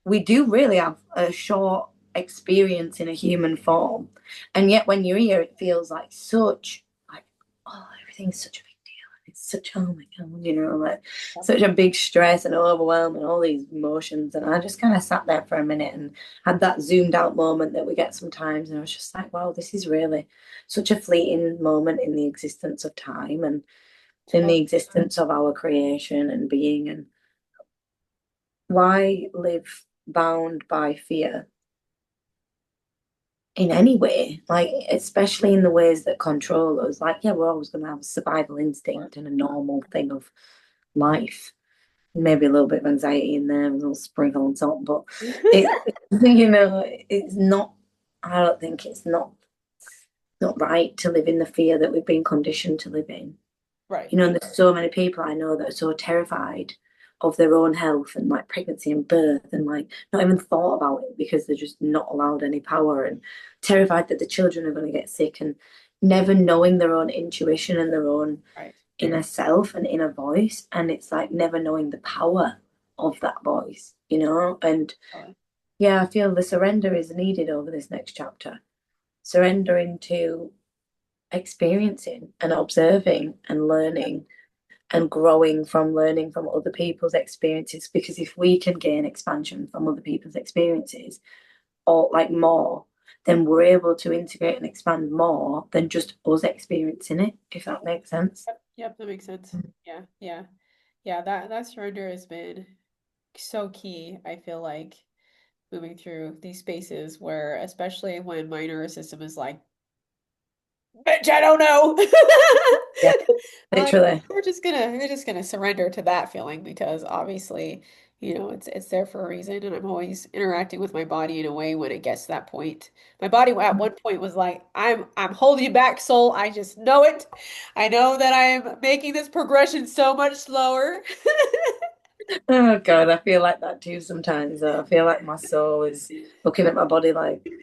Speaker 1: we do really have a short experience in a human form. And yet when you're here it feels like such like oh everything's such a big deal. It's such oh my god, you know, like such a big stress and overwhelm and all these emotions. And I just kind of sat there for a minute and had that zoomed out moment that we get sometimes. And I was just like, wow, this is really such a fleeting moment in the existence of time and in the existence of our creation and being. And why live bound by fear in any way, like especially in the ways that control us? Like, yeah, we're always going to have a survival instinct and a normal thing of life, maybe a little bit of anxiety in there, a little sprinkle and salt, but it, you know, it's not. I don't think it's not right to live in the fear that we've been conditioned to live in.
Speaker 2: Right.
Speaker 1: You know, and there's so many people I know that are so terrified of their own health and like pregnancy and birth and like not even thought about it because they're just not allowed any power and terrified that the children are going to get sick and never knowing their own intuition and their own
Speaker 2: Right.
Speaker 1: inner self and inner voice. And it's like never knowing the power of that voice, you know? And yeah, I feel the surrender is needed over this next chapter. Surrendering to experiencing and observing and learning and growing from learning from other people's experiences. Because if we can gain expansion from other people's experiences or like more, then we're able to integrate and expand more than just us experiencing it, if that makes sense.
Speaker 2: Yep, that makes sense. Yeah, yeah. Yeah, that surrender has been so key, I feel like, moving through these spaces where, especially when my nervous system is like, bitch, I don't know.
Speaker 1: Yeah,
Speaker 2: I'm like,
Speaker 1: literally.
Speaker 2: we're just gonna surrender to that feeling because obviously, it's there for a reason, and I'm always interacting with my body in a way when it gets to that point. My body at one point was like, I'm holding you back, soul. I just know it. I know that I am making this progression so much slower.
Speaker 1: Oh God, I feel like that too sometimes. I feel like my soul is looking at my body like, you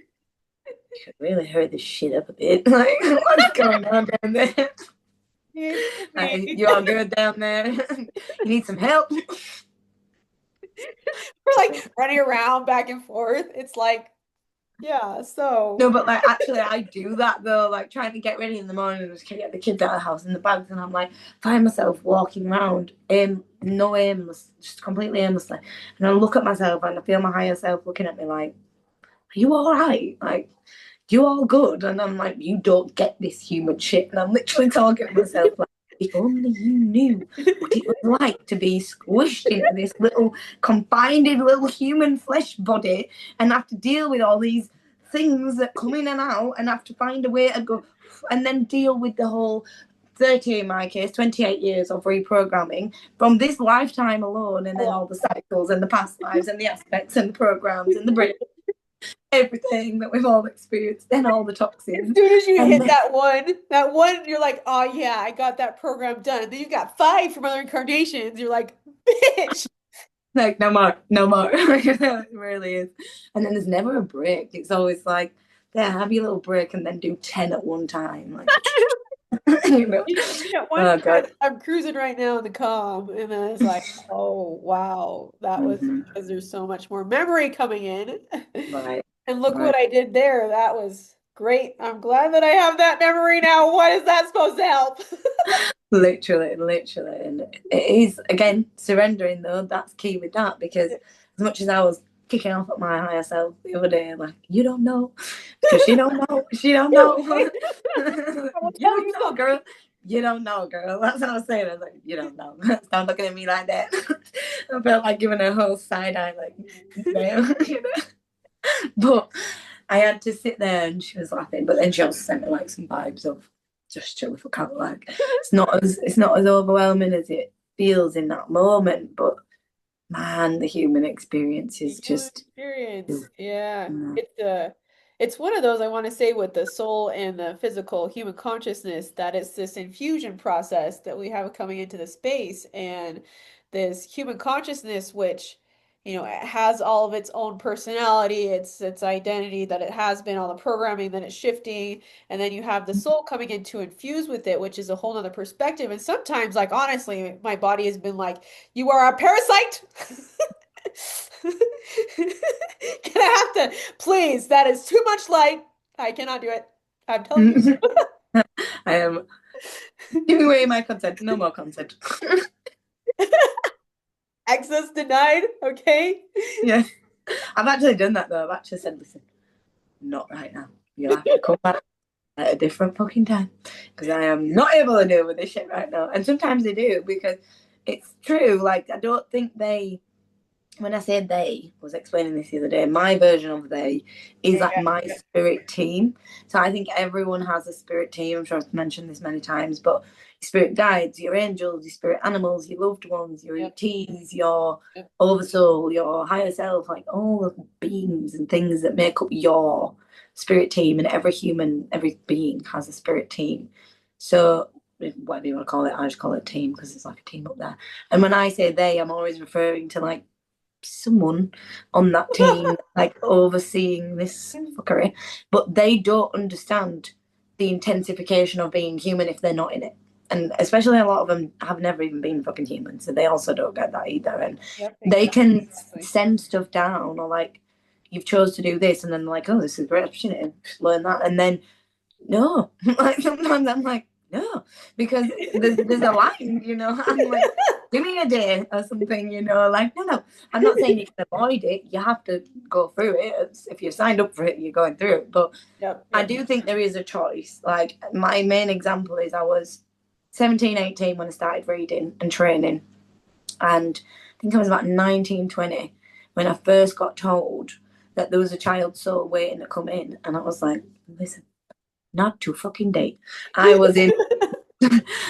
Speaker 1: could really hurry this shit up a bit. Like, what's going on down there?
Speaker 2: Excuse me.
Speaker 1: You all good down there? You need some help?
Speaker 2: We're like running around back and forth. It's like, yeah, so
Speaker 1: No, but like actually, I do that though. Like trying to get ready in the morning and just get the kids out of the house and the bags, and I'm like, find myself walking around, no aimless, just completely aimlessly, and I look at myself and I feel my higher self looking at me like, "Are you all right? Like, you all good?" And I'm like, "You don't get this human shit," and I'm literally talking to myself like, if only you knew what it was like to be squished into this little confined little human flesh body and have to deal with all these things that come in and out and have to find a way to go and then deal with the whole 30 in my case 28 years of reprogramming from this lifetime alone, and then all the cycles and the past lives and the aspects and the programs and the brain, everything that we've all experienced, then all the
Speaker 2: as
Speaker 1: toxins.
Speaker 2: soon as you
Speaker 1: And
Speaker 2: hit
Speaker 1: then,
Speaker 2: that one, you're like, oh yeah, I got that program done. And then you got five from other incarnations. You're like, bitch.
Speaker 1: like, no more, no more. It really is. And then there's never a break. It's always like, yeah, have your little break and then do 10 at one time. Like, you know,
Speaker 2: At one
Speaker 1: oh
Speaker 2: point,
Speaker 1: God.
Speaker 2: I'm cruising right now in the calm, and then it's like, oh wow, that was
Speaker 1: Mm-hmm.
Speaker 2: because there's so much more memory coming in.
Speaker 1: Right,
Speaker 2: And look
Speaker 1: right.
Speaker 2: what I did there. That was great. I'm glad that I have that memory now. What is that supposed to help?
Speaker 1: Literally, literally. And it is, again, surrendering though, that's key with that because as much as I was kicking off at my higher self the other day, like, you don't know, because she don't know, she don't know.
Speaker 2: I will
Speaker 1: You
Speaker 2: tell
Speaker 1: don't
Speaker 2: you
Speaker 1: know, girl. You don't know, girl. That's what I was saying. I was like, you don't know. Stop looking at me like that. I felt like giving her a whole side eye, like, ma'am. But I had to sit there and she was laughing, but then she also sent me like some vibes of just chill for cat. Like it's not as overwhelming as it feels in that moment, but man, the human experience
Speaker 2: The
Speaker 1: is
Speaker 2: human
Speaker 1: just
Speaker 2: experience. Yeah.
Speaker 1: mm,
Speaker 2: It's one of those I want to say with the soul and the physical human consciousness that it's this infusion process that we have coming into the space and this human consciousness which it has all of its own personality, its identity that it has been, all the programming that it's shifting, and then you have the soul coming in to infuse with it, which is a whole nother perspective. And sometimes, like honestly, my body has been like, you are a parasite. Can I have to, please? That is too much light. I cannot do it. I'm telling you.
Speaker 1: I am giving away my consent. No more consent.
Speaker 2: Access denied. Okay.
Speaker 1: Yes. I've actually done that though. I've actually said, listen, not right now. You'll have to come back at a different fucking time because I am not able to deal with this shit right now. And sometimes they do because it's true. Like, I don't think they, when I say they, I was explaining this the other day, my version of they is
Speaker 2: Yeah,
Speaker 1: like my spirit team. So I think everyone has a spirit team. I'm sure I've mentioned this many times, but your spirit guides, your angels, your spirit animals, your loved ones, your
Speaker 2: yep,
Speaker 1: ETs, your
Speaker 2: yep,
Speaker 1: oversoul, your higher self, like all the beings and things that make up your spirit team. And every human, every being has a spirit team. So whatever you want to call it, I just call it team because it's like a team up there. And when I say they, I'm always referring to like someone on that team like overseeing this fuckery, but they don't understand the intensification of being human if they're not in it. And especially a lot of them have never even been fucking human, so they also don't get that either. And
Speaker 2: yep,
Speaker 1: they can
Speaker 2: exactly.
Speaker 1: send stuff down, or like you've chose to do this, and then like, oh, this is a great opportunity, learn that, and then no, like sometimes I'm like, No, because there's a line, you know. I'm like, give me a day or something, you know. Like, no. I'm not saying you can avoid it. You have to go through it. If you're signed up for it, you're going through it. But
Speaker 2: Yep,
Speaker 1: I
Speaker 2: yep.
Speaker 1: do think there is a choice. Like, my main example is I was 17, 18 when I started reading and training. And I think I was about 19, 20 when I first got told that there was a child soul waiting to come in. And I was like, listen, not to fucking date. I was in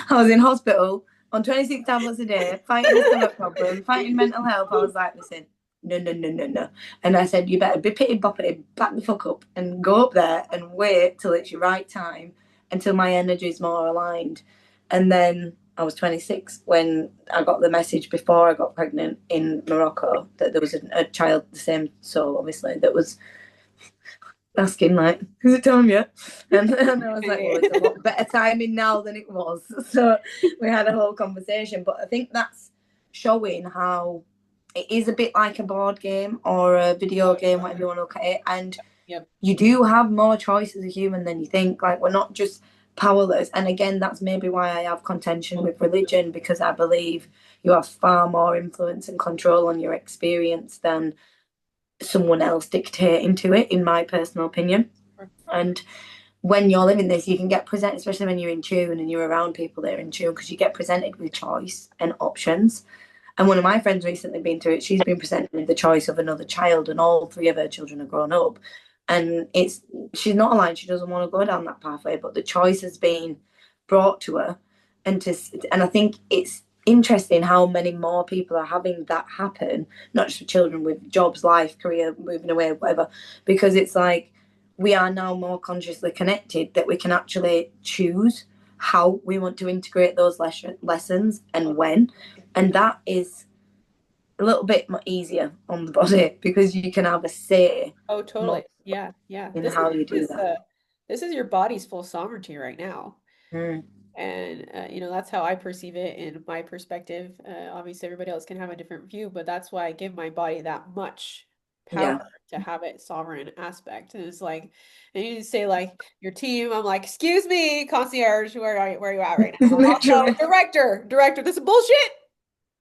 Speaker 1: I was in hospital on 26 tablets a day, fighting a stomach problem, fighting mental health. I was like, listen, no. And I said, you better be pity boppity, back the fuck up and go up there and wait till it's your right time, until my energy is more aligned. And then I was 26 when I got the message before I got pregnant in Morocco that there was a child, the same soul, obviously, that was asking like, "Is it time yet?" And I was like, "Well, it's a lot better timing now than it was." So we had a whole conversation. But I think that's showing how it is a bit like a board game or a video game, whatever you want to look at it. And
Speaker 2: Yep.
Speaker 1: you do have more choice as a human than you think. Like, we're not just powerless. And again, that's maybe why I have contention with religion, because I believe you have far more influence and control on your experience than someone else dictating to it, in my personal opinion. And when you're living this, you can get presented, especially when you're in tune and you're around people that are in tune, because you get presented with choice and options. And one of my friends recently been through it. She's been presented with the choice of another child, and all three of her children are grown up. And she's not aligned. She doesn't want to go down that pathway, but the choice has been brought to her. And I think it's interesting how many more people are having that happen, not just for children, with jobs, life, career, moving away, whatever, because it's like we are now more consciously connected, that we can actually choose how we want to integrate those lessons and when. And that is a little bit more easier on the body, because you can have a say
Speaker 2: Oh,
Speaker 1: more
Speaker 2: totally. Yeah, yeah.
Speaker 1: in how you do
Speaker 2: Is
Speaker 1: that.
Speaker 2: this is your body's full sovereignty right now.
Speaker 1: Mm.
Speaker 2: And that's how I perceive it in my perspective. Obviously, everybody else can have a different view, but that's why I give my body that much
Speaker 1: Yeah.
Speaker 2: power to have it sovereign aspect. And it's like, and you say like your team, I'm like, excuse me, concierge, where are you at right now? Oh no,
Speaker 1: Literally.
Speaker 2: director, this is bullshit.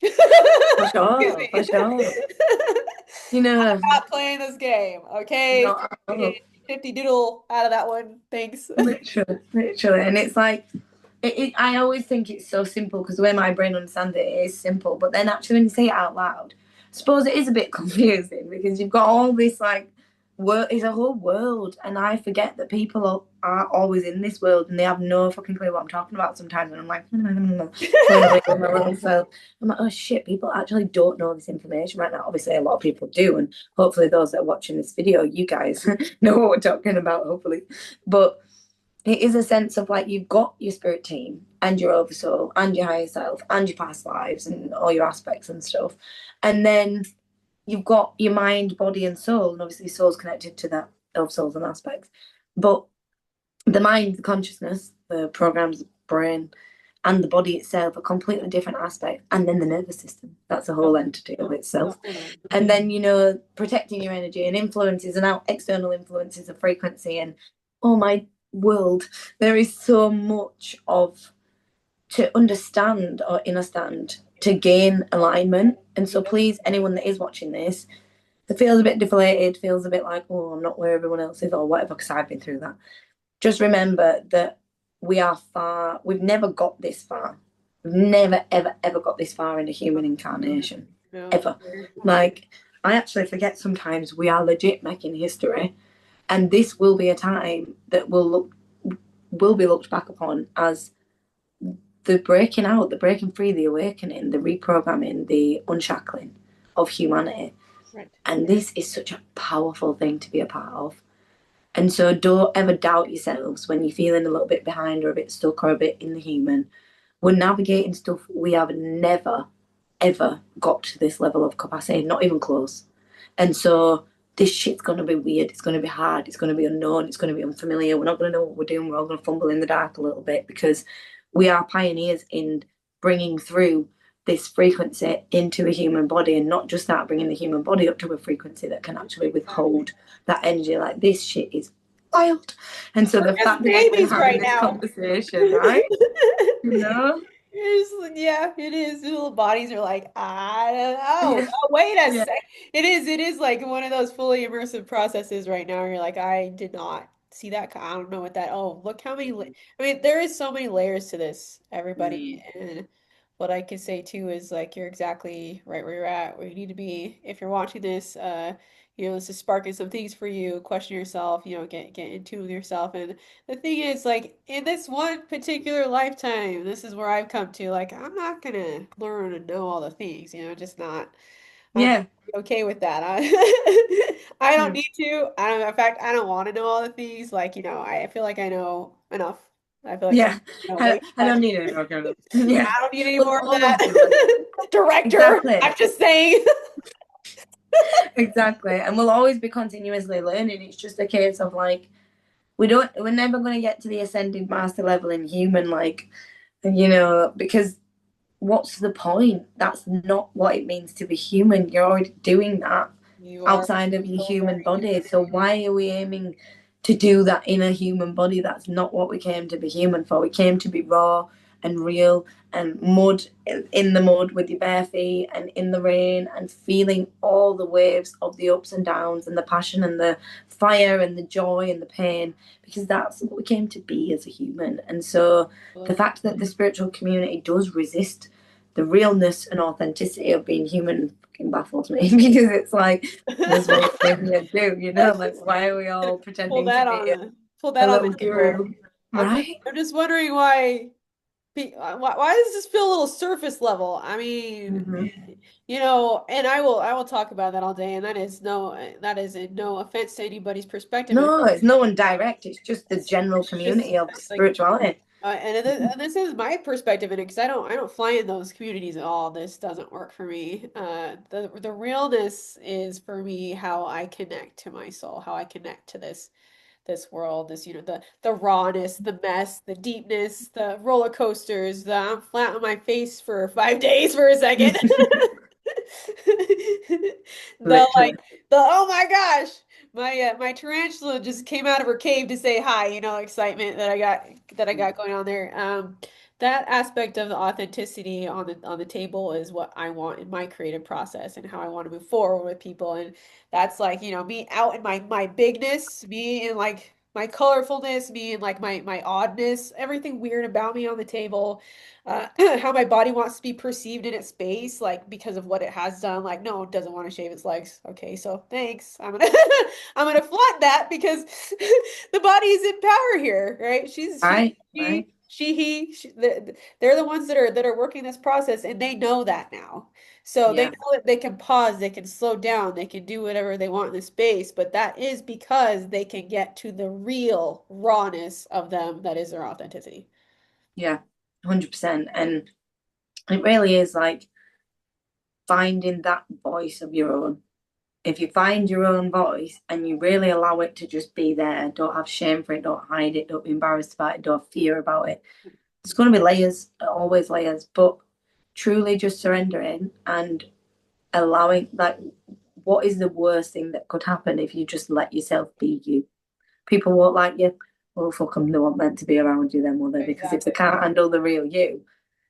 Speaker 1: For
Speaker 2: Excuse
Speaker 1: sure,
Speaker 2: me.
Speaker 1: for sure. You know,
Speaker 2: Not playing this game. Okay,
Speaker 1: not at all.
Speaker 2: 50 doodle out of that one. Thanks.
Speaker 1: Literally. And it's like, I always think it's so simple, because the way my brain understands it, it is simple. But then actually, when you say it out loud, I suppose it is a bit confusing, because you've got all this like world, it's a whole world, and I forget that people are always in this world and they have no fucking clue what I'm talking about sometimes. And I'm like, playing away with my little self. I'm like, oh shit, people actually don't know this information right now. Obviously, a lot of people do, and hopefully, those that are watching this video, you guys know what we're talking about, hopefully. But it is a sense of like, you've got your spirit team and your oversoul and your higher self and your past lives and all your aspects and stuff. And then you've got your mind, body, and soul. And obviously, soul's connected to that oversouls and aspects. But the mind, the consciousness, the programs, brain, and the body itself are completely different aspects. And then the nervous system, that's a whole entity of itself. And then, protecting your energy and influences and out external influences of frequency. And oh my world, there is so much of to understand or understand to gain alignment. And so please, anyone that is watching this that feels a bit deflated, feels a bit like, oh, I'm not where everyone else is or whatever, because I've been through that, just remember that we've never got this far. We've never, ever, ever got this far in a human incarnation.
Speaker 2: No.
Speaker 1: Ever. Like, I actually forget sometimes we are legit making history. And this will be a time that will be looked back upon as the breaking out, the breaking free, the awakening, the reprogramming, the unshackling of humanity.
Speaker 2: Right.
Speaker 1: And this is such a powerful thing to be a part of. And so don't ever doubt yourselves when you're feeling a little bit behind or a bit stuck or a bit in the human. We're navigating stuff we have never, ever got to this level of capacity, not even close. And so this shit's going to be weird. It's going to be hard. It's going to be unknown. It's going to be unfamiliar. We're not going to know what we're doing. We're all going to fumble in the dark a little bit, because we are pioneers in bringing through this frequency into a human body, and not just that, bringing the human body up to a frequency that can actually withhold that energy. Like, this shit is wild. And so the
Speaker 2: As
Speaker 1: fact that we're
Speaker 2: babies
Speaker 1: having
Speaker 2: right
Speaker 1: this
Speaker 2: now.
Speaker 1: conversation, right? You know?
Speaker 2: Yeah, it is. The little bodies are like, I don't know.
Speaker 1: Yeah.
Speaker 2: Oh, wait a
Speaker 1: Yeah.
Speaker 2: sec. It is like one of those fully immersive processes right now. Where you're like, I did not see that. I don't know what that. Oh, look how many. I mean, there is so many layers to this, everybody.
Speaker 1: Mm.
Speaker 2: And what I can say too is like, you're exactly right where you're at, where you need to be. If you're watching this, this is sparking some things for you. Question yourself. Get in tune with yourself. And the thing is, like, in this one particular lifetime, this is where I've come to. Like, I'm not gonna learn and know all the things, just not. I'm
Speaker 1: Yeah.
Speaker 2: okay with that. I don't
Speaker 1: Mm.
Speaker 2: need to. I don't, in fact, I don't want to know all the things. Like, I feel like I know enough. I feel like some,
Speaker 1: Yeah.
Speaker 2: way too
Speaker 1: I
Speaker 2: much.
Speaker 1: don't need it. Okay. Yeah.
Speaker 2: I don't need any
Speaker 1: We'll
Speaker 2: more of
Speaker 1: always do it.
Speaker 2: that. Director, I'm
Speaker 1: Exactly.
Speaker 2: just saying.
Speaker 1: Exactly. And we'll always be continuously learning. It's just a case of like, we're never going to get to the ascended master level in human, like, because what's the point? That's not what it means to be human. You're already doing that
Speaker 2: You are
Speaker 1: outside of your human
Speaker 2: already doing
Speaker 1: body. So why are we aiming to do that in a human body? That's not what we came to be human for. We came to be raw and real and in the mud with your bare feet and in the rain and feeling all the waves of the ups and downs and the passion and the fire and the joy and the pain, because that's what we came to be as a human. And so the
Speaker 2: it.
Speaker 1: fact that the spiritual community does resist the realness and authenticity of being human fucking baffles me because it's like, this is what we came here to do, like, why are we all
Speaker 2: Pull
Speaker 1: pretending to
Speaker 2: that
Speaker 1: be
Speaker 2: on the pull
Speaker 1: a
Speaker 2: that on the
Speaker 1: little
Speaker 2: table.
Speaker 1: guru,
Speaker 2: I'm
Speaker 1: right?
Speaker 2: I'm just wondering why does this feel a little surface level? I mean,
Speaker 1: Mm-hmm.
Speaker 2: and I will talk about that all day, and that is no offense to anybody's perspective, and
Speaker 1: No, it's no one direct. It's just the general
Speaker 2: it's just
Speaker 1: community of
Speaker 2: like
Speaker 1: spirituality.
Speaker 2: and this is my perspective in it because I don't fly in those communities at all. This doesn't work for me. The realness is for me how I connect to my soul, how I connect to this world, the rawness, the mess, the deepness, the roller coasters, the I'm flat on my face for 5 days for a second. The like
Speaker 1: Literally.
Speaker 2: the oh my gosh, my tarantula just came out of her cave to say hi, excitement that I got going on there. That aspect of the authenticity on the table is what I want in my creative process and how I want to move forward with people. And that's like, me out in my bigness, me in like my colorfulness, me in like my oddness, everything weird about me on the table, how my body wants to be perceived in its space, like because of what it has done. Like, no, it doesn't want to shave its legs. Okay, so thanks. I'm gonna I'm gonna flaunt that because the body is in power here, right?
Speaker 1: Right, right.
Speaker 2: They're the ones that are working this process, and they know that now. So they
Speaker 1: Yeah,
Speaker 2: know that they can pause, they can slow down, they can do whatever they want in the space, but that is because they can get to the real rawness of them that is their authenticity.
Speaker 1: yeah, 100%. And it really is like finding that voice of your own. If you find your own voice and you really allow it to just be there, don't have shame for it, don't hide it, don't be embarrassed about it, don't fear about it. There's going to be layers, always layers, but truly just surrendering and allowing, like, what is the worst thing that could happen if you just let yourself be you? People won't like you. Well, fuck them, they weren't meant to be around you then, will they? Because if they
Speaker 2: Exactly.
Speaker 1: can't handle the real you,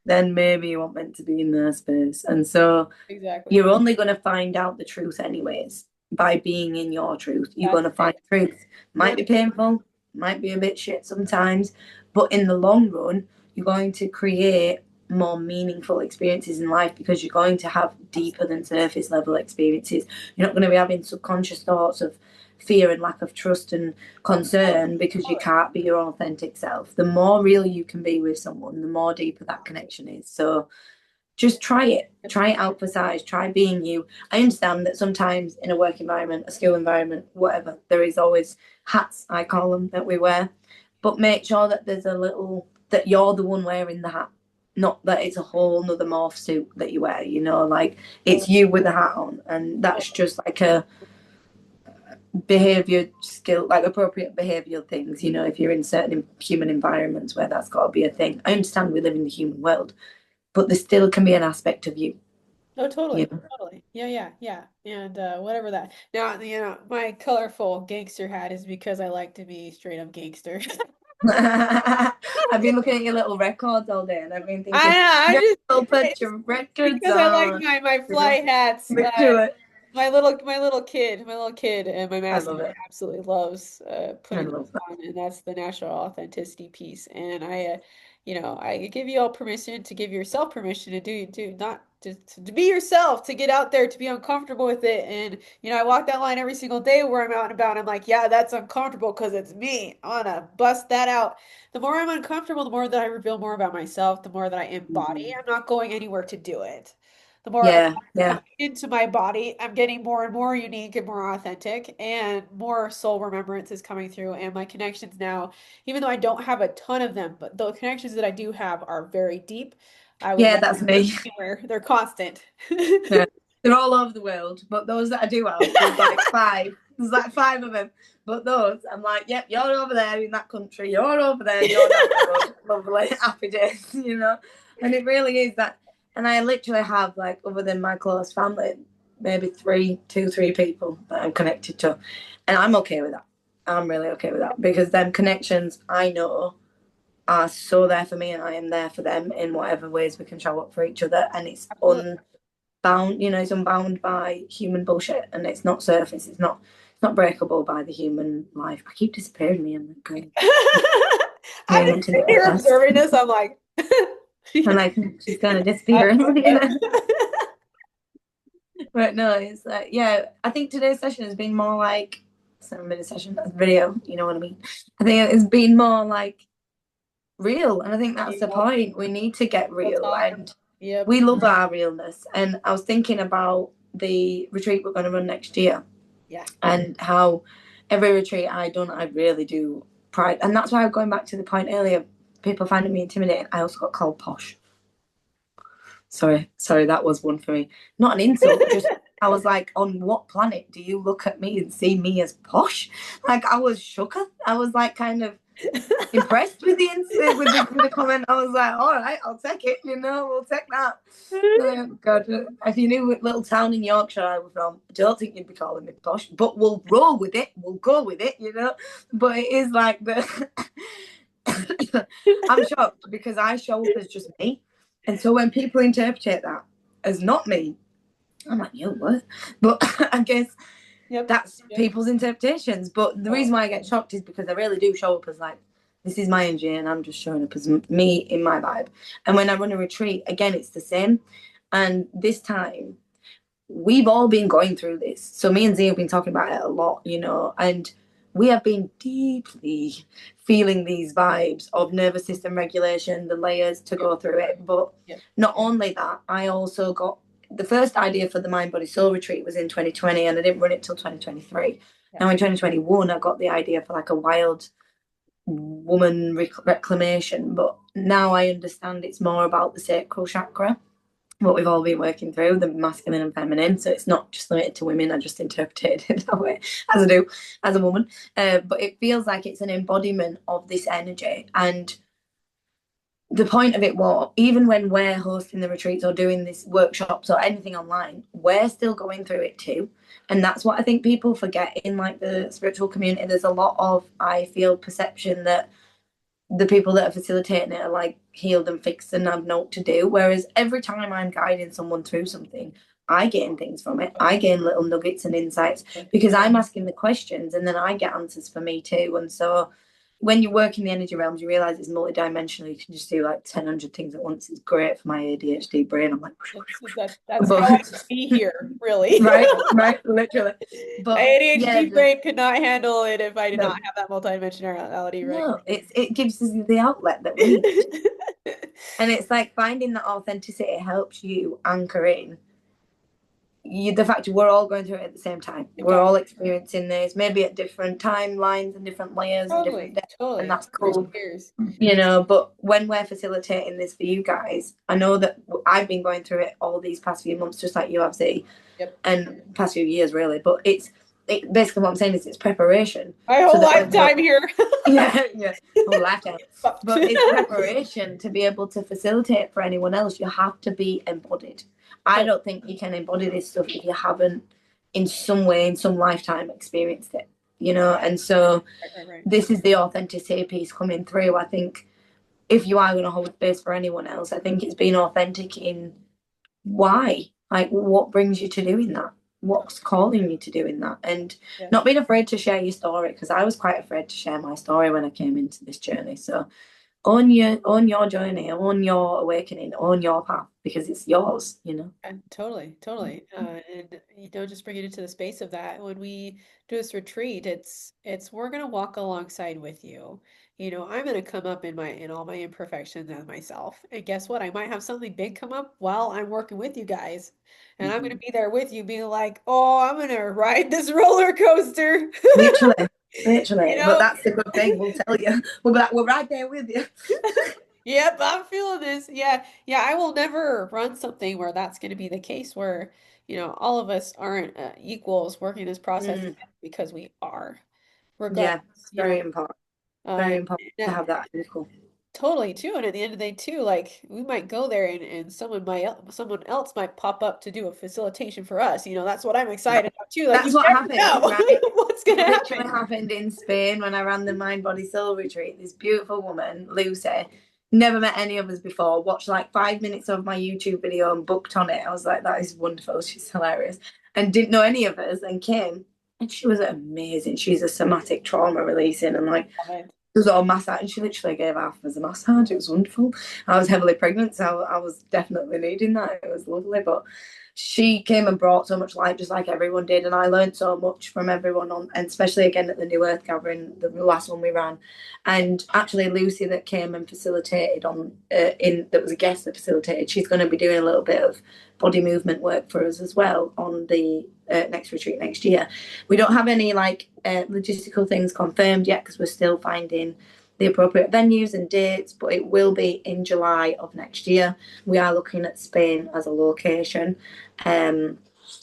Speaker 1: then maybe you weren't meant to be in their space. And so
Speaker 2: Exactly.
Speaker 1: you're only going to find out the truth anyways by being in your truth. You're going
Speaker 2: That's
Speaker 1: to find
Speaker 2: it.
Speaker 1: truth. Might be painful, might be a bit shit sometimes, but in the long run, you're going to create more meaningful experiences in life because you're going to have deeper than surface level experiences. You're not going to be having subconscious thoughts of fear and lack of trust and concern because you can't be your authentic self. The more real you can be with someone, the more deeper that connection is. So just try it out for size, try being you. I understand that sometimes in a work environment, a school environment, whatever, there is always hats, I call them, that we wear, but make sure that there's a little that you're the one wearing the hat, not that it's a whole nother morph suit that you wear, like it's you with the hat on. And that's just like a behavior skill, like appropriate behavioral things, if you're in certain human environments where that's got to be a thing. I understand we live in the human world, but there still can be an aspect of you.
Speaker 2: Oh,
Speaker 1: You
Speaker 2: totally.
Speaker 1: know?
Speaker 2: Totally. Yeah, yeah, yeah. And whatever that. Now, my colorful gangster hat is because I like to be straight up gangster.
Speaker 1: I've been looking at your little records all day, and I've been thinking,
Speaker 2: I
Speaker 1: girl,
Speaker 2: just
Speaker 1: put
Speaker 2: it's
Speaker 1: your records
Speaker 2: because I like
Speaker 1: on.
Speaker 2: my
Speaker 1: You know,
Speaker 2: fly hats.
Speaker 1: literally.
Speaker 2: My little kid, and my
Speaker 1: I
Speaker 2: mascot
Speaker 1: love it.
Speaker 2: absolutely loves
Speaker 1: I
Speaker 2: putting those
Speaker 1: love that.
Speaker 2: on, and that's the natural authenticity piece. And I give you all permission to give yourself permission to do not to be yourself, to get out there, to be uncomfortable with it. And I walk that line every single day where I'm out and about. And I'm like, yeah, that's uncomfortable because it's me. I wanna bust that out. The more I'm uncomfortable, the more that I reveal more about myself, the more that I embody.
Speaker 1: Mhm.
Speaker 2: I'm not going anywhere to do it. The more I'm
Speaker 1: Yeah, yeah,
Speaker 2: coming into my body, I'm getting more and more unique and more authentic, and more soul remembrance is coming through. And my connections now, even though I don't have a ton of them, but the connections that I do have are very deep. I would
Speaker 1: yeah.
Speaker 2: love
Speaker 1: That's
Speaker 2: them
Speaker 1: me.
Speaker 2: anywhere. They're constant.
Speaker 1: Yeah. They're all over the world, but those that I do have, there's like five. There's like five of them. But those, I'm like, yep, you're over there in that country. You're over there. You're down the road. Lovely, happy days, you know. And it really is that. And I literally have like, other than my close family, maybe two, three people that I'm connected to, and I'm okay with that. I'm really okay with that because them connections I know are so there for me, and I am there for them in whatever ways we can show up for each other, and it's
Speaker 2: Absolutely.
Speaker 1: bound, it's unbound by human bullshit, and it's not surface. It's not breakable by the human life. I keep disappearing me. I'm like,
Speaker 2: I'm
Speaker 1: came
Speaker 2: just
Speaker 1: into
Speaker 2: sitting
Speaker 1: the
Speaker 2: here
Speaker 1: test.
Speaker 2: observing this. I'm like,
Speaker 1: I'm like, she's gonna
Speaker 2: I-
Speaker 1: disappear.
Speaker 2: yep.
Speaker 1: But no, it's like, yeah. I think today's session has been more like 7 minute session. That's video. You know what I mean? I think it's been more like real, and I think that's the
Speaker 2: Yep.
Speaker 1: point. We need to get
Speaker 2: Real
Speaker 1: real,
Speaker 2: talk.
Speaker 1: and
Speaker 2: Yep.
Speaker 1: we love our realness. And I was thinking about the retreat we're going to run next year,
Speaker 2: Yeah.
Speaker 1: and how every retreat I really do pride, and that's why I'm going back to the point earlier. People finding me intimidating. I also got called posh. Sorry, that was one for me. Not an insult, just I was like, on what planet do you look at me and see me as posh? Like I was shook. I was like kind of impressed with the comment. I was like, all right, I'll take it. We'll take that. God, if you knew what little town in Yorkshire I was from, I don't think you'd be calling me posh. But we'll roll with it. We'll go with it. But it is like the. I'm shocked because I show up as just me, and so when people interpret that as not me, I'm like, yo, what? But I guess
Speaker 2: Yep.
Speaker 1: that's
Speaker 2: Yep.
Speaker 1: people's interpretations. But the reason why I get shocked is because I really do show up as like, this is my energy, and I'm just showing up as me in my vibe. And when I run a retreat, again, it's the same. And this time, we've all been going through this. So me and Z have been talking about it a lot, and we have been deeply feeling these vibes of nervous system regulation, the layers to
Speaker 2: Yep.
Speaker 1: go through it. But
Speaker 2: Yep.
Speaker 1: not only that, I also got the first idea for the Mind Body Soul retreat was in 2020, and I didn't run it till 2023.
Speaker 2: Yep.
Speaker 1: Now in 2021, I got the idea for like a wild woman reclamation, but now I understand it's more about the sacral chakra, what we've all been working through, the masculine and feminine. So it's not just limited to women. I just interpreted it that way, as I do as a woman. But it feels like it's an embodiment of this energy. And the point of it was, even when we're hosting the retreats or doing these workshops or anything online, we're still going through it too. And that's what I think people forget in like the spiritual community. There's a lot of, I feel, perception that the people that are facilitating it are like healed and fixed and have know what to do. Whereas every time I'm guiding someone through something, I gain things from it. I gain little nuggets and insights because I'm asking the questions, and then I get answers for me too. And so when you work in the energy realms, you realize it's multidimensional. You can just do like 10 100 things at once. It's great for my ADHD brain. I'm like,
Speaker 2: That's how I
Speaker 1: but
Speaker 2: be here, really.
Speaker 1: right, literally.
Speaker 2: My
Speaker 1: But yeah,
Speaker 2: ADHD brain could not handle it if I did not
Speaker 1: no,
Speaker 2: have that multidimensionality right.
Speaker 1: no, it gives us the outlet that we need. And it's like finding that authenticity helps you anchor in the fact we're all going through it at the same time.
Speaker 2: Same
Speaker 1: We're
Speaker 2: time.
Speaker 1: all experiencing this, maybe at different timelines and different layers and different
Speaker 2: Totally,
Speaker 1: depths, and
Speaker 2: totally.
Speaker 1: that's
Speaker 2: Different
Speaker 1: cool.
Speaker 2: years.
Speaker 1: But when we're facilitating this for you guys, I know that I've been going through it all these past few months, just like you have, Z,
Speaker 2: Yep.
Speaker 1: and past few years, really. But basically what I'm saying is it's preparation.
Speaker 2: My
Speaker 1: So
Speaker 2: whole
Speaker 1: that when
Speaker 2: lifetime here.
Speaker 1: yeah, whole lifetime. But it's preparation to be able to facilitate for anyone else. You have to be embodied. I don't think you can embody this stuff if you haven't in some way, in some lifetime, experienced it, you know. And so
Speaker 2: Right.
Speaker 1: this is the authenticity piece coming through. I think if you are going to hold space for anyone else, I think it's being authentic in why, like what brings you to doing that, what's calling you to doing that, and
Speaker 2: Yes.
Speaker 1: not being afraid to share your story, because I was quite afraid to share my story when I came into this journey. So own your journey, own your awakening, own your path, because it's yours, you know.
Speaker 2: Totally, totally. And just bring it into the space of that. When we do this retreat, it's we're gonna walk alongside with you. I'm gonna come up in all my imperfections as myself. And guess what? I might have something big come up while I'm working with you guys. And I'm gonna
Speaker 1: Mm-hmm.
Speaker 2: be there with you, being like, oh, I'm gonna ride this roller coaster.
Speaker 1: Literally,
Speaker 2: You
Speaker 1: literally. But
Speaker 2: know?
Speaker 1: that's the good thing. We'll tell you. We'll be like, we're right there with you.
Speaker 2: Yep, I'm feeling this. Yeah, yeah, I will never run something where that's going to be the case where, all of us aren't equals working this process
Speaker 1: Mm,
Speaker 2: together because we are, regardless,
Speaker 1: yeah, it's very important. Very
Speaker 2: uh,
Speaker 1: important to
Speaker 2: and
Speaker 1: have that physical.
Speaker 2: totally too. And at the end of the day too, like we might go there and someone else might pop up to do a facilitation for us. That's what I'm excited about too. Like you
Speaker 1: That's what
Speaker 2: never
Speaker 1: happened,
Speaker 2: know
Speaker 1: right?
Speaker 2: what's
Speaker 1: It
Speaker 2: gonna
Speaker 1: literally
Speaker 2: happen.
Speaker 1: happened in Spain when I ran the Mind Body Soul retreat. This beautiful woman, Lucy, never met any of us before, watched like 5 minutes of my YouTube video and booked on it. I was like, that is wonderful. She's hilarious. And didn't know any of us and came. And she was amazing. She's a somatic trauma releasing and like
Speaker 2: Love it.
Speaker 1: it was all massage, and she literally gave half as a massage. It was wonderful. I was heavily pregnant, so I was definitely needing that. It was lovely, but she came and brought so much light, just like everyone did, and I learned so much from everyone on, and especially again at the New Earth Gathering, the last one we ran, and actually Lucy that came and facilitated on in that was a guest that facilitated. She's going to be doing a little bit of body movement work for us as well on the next retreat next year. We don't have any like logistical things confirmed yet because we're still finding the appropriate venues and dates, but it will be in July of next year. We are looking at Spain as a location. And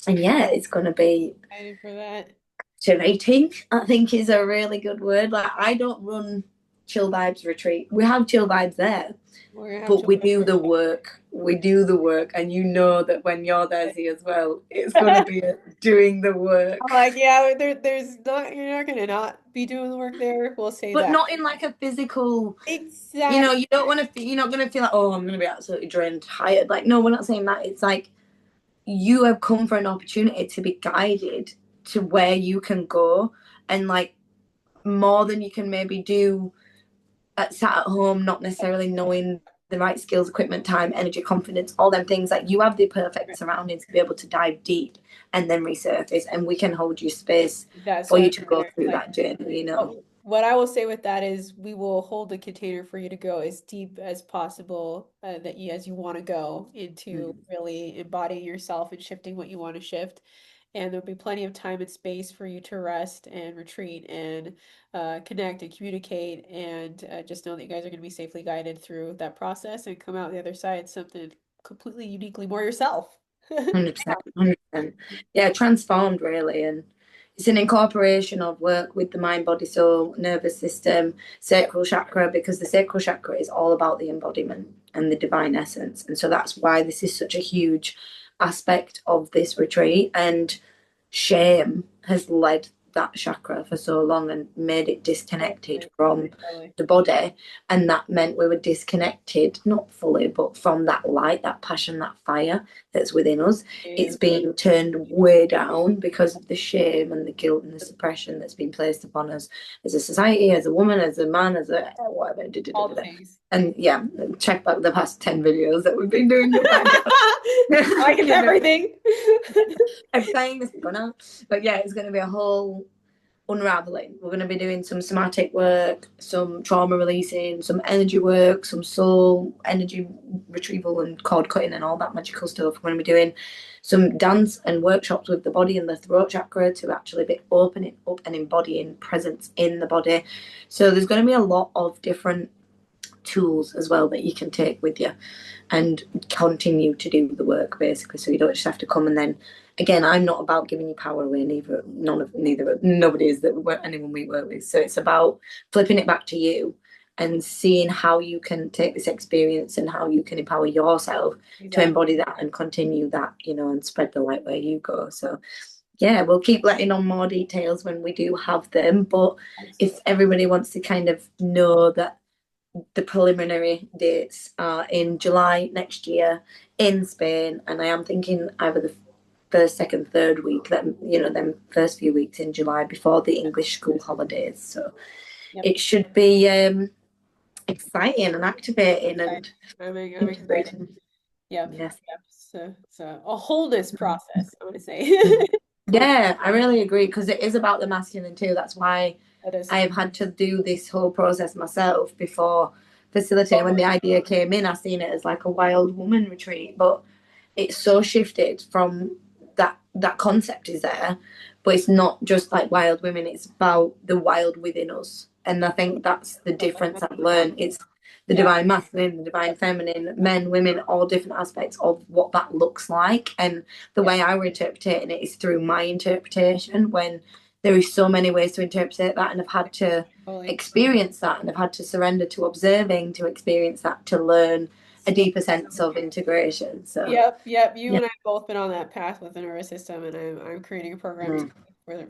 Speaker 1: yeah, it's going to be
Speaker 2: Excited for that.
Speaker 1: activating, I think is a really good word. Like, I don't run Chill Vibes Retreat. We have Chill Vibes there,
Speaker 2: We're gonna have
Speaker 1: but we
Speaker 2: children.
Speaker 1: do the work. We do the work, and you know that when you're there, Z, as well, it's going to be doing the
Speaker 2: I'm
Speaker 1: work.
Speaker 2: like, yeah, there's not, you're not gonna not be doing the work there. We'll say
Speaker 1: But
Speaker 2: that.
Speaker 1: not in like a physical,
Speaker 2: Exactly.
Speaker 1: you don't want to, you're not going to feel like, oh, I'm going to be absolutely drained, tired. Like, no, we're not saying that. It's like you have come for an opportunity to be guided to where you can go, and like more than you can maybe do sat at home, not necessarily knowing the right skills, equipment, time, energy, confidence, all them things. Like you have the perfect surroundings to be able to dive deep and then resurface, and we can hold you space
Speaker 2: That's
Speaker 1: for
Speaker 2: what
Speaker 1: you
Speaker 2: I'm
Speaker 1: to go
Speaker 2: there.
Speaker 1: through
Speaker 2: Like,
Speaker 1: that journey, you know.
Speaker 2: what I will say with that is we will hold the container for you to go as deep as possible as you want to go into
Speaker 1: Mm.
Speaker 2: really embodying yourself and shifting what you want to shift. And there'll be plenty of time and space for you to rest and retreat and connect and communicate and just know that you guys are going to be safely guided through that process and come out the other side something completely uniquely more yourself.
Speaker 1: 100%, 100%. Yeah, transformed really. And it's an incorporation of work with the mind, body, soul, nervous system, sacral chakra, because the sacral chakra is all about the embodiment and the divine essence. And so that's why this is such a huge aspect of this retreat. And shame has led that chakra for so long and made it disconnected
Speaker 2: Totally,
Speaker 1: from
Speaker 2: totally.
Speaker 1: the body, and that meant we were disconnected, not fully, but from that light, that passion, that fire that's within us.
Speaker 2: Yeah.
Speaker 1: It's being turned way down because of the shame and the guilt and the suppression that's been placed upon us as a society, as a woman, as a man, as a whatever.
Speaker 2: All the things.
Speaker 1: And yeah, check back the past 10 videos that we've been doing to find out.
Speaker 2: I get
Speaker 1: You know,
Speaker 2: everything.
Speaker 1: everything is gonna, but yeah, it's going to be a whole unraveling. We're going to be doing some somatic work, some trauma releasing, some energy work, some soul energy retrieval and cord cutting and all that magical stuff. We're going to be doing some dance and workshops with the body and the throat chakra to actually be opening up and embodying presence in the body. So there's going to be a lot of different tools as well that you can take with you and continue to do the work basically, so you don't just have to come. And then again, I'm not about giving you power away, neither nobody is that anyone we work with. So it's about flipping it back to you and seeing how you can take this experience and how you can empower yourself to
Speaker 2: Exactly.
Speaker 1: embody that and continue that, and spread the light where you go. So yeah, we'll keep letting on more details when we do have them. But if
Speaker 2: Absolutely.
Speaker 1: everybody wants to kind of know that the preliminary dates are in July next year in Spain, and I am thinking either the first, second, third week, that them first few weeks in July before the English school holidays. So
Speaker 2: Yep.
Speaker 1: it should be exciting and activating
Speaker 2: Excited.
Speaker 1: and
Speaker 2: I'm excited.
Speaker 1: integrating.
Speaker 2: Yep.
Speaker 1: Yes.
Speaker 2: Yep. So it's a wholeness process, I want to say. Cool.
Speaker 1: Yeah, I really agree because it is about the masculine too. That's why
Speaker 2: That is
Speaker 1: I have had to do this whole process myself before facilitating. When
Speaker 2: totally.
Speaker 1: the idea came in, I seen it as like a wild woman retreat, but it's so shifted from that concept is there, but it's not just like wild women, it's about the wild within us. And I think that's the
Speaker 2: So that's
Speaker 1: difference
Speaker 2: what
Speaker 1: I've
Speaker 2: we have.
Speaker 1: learned. It's the
Speaker 2: Yeah.
Speaker 1: divine masculine, the divine feminine, men, women, all different aspects of what that looks like. And the
Speaker 2: Yep.
Speaker 1: way I were interpreting it is through my interpretation, when there is so many ways to interpret that, and I've had to
Speaker 2: Totally.
Speaker 1: experience that, and I've had to surrender to observing to experience that, to learn a deeper sense of integration. So
Speaker 2: Yep, yep. You
Speaker 1: yeah.
Speaker 2: and I have both been on that path with the nervous system, and I'm creating a program
Speaker 1: Mm.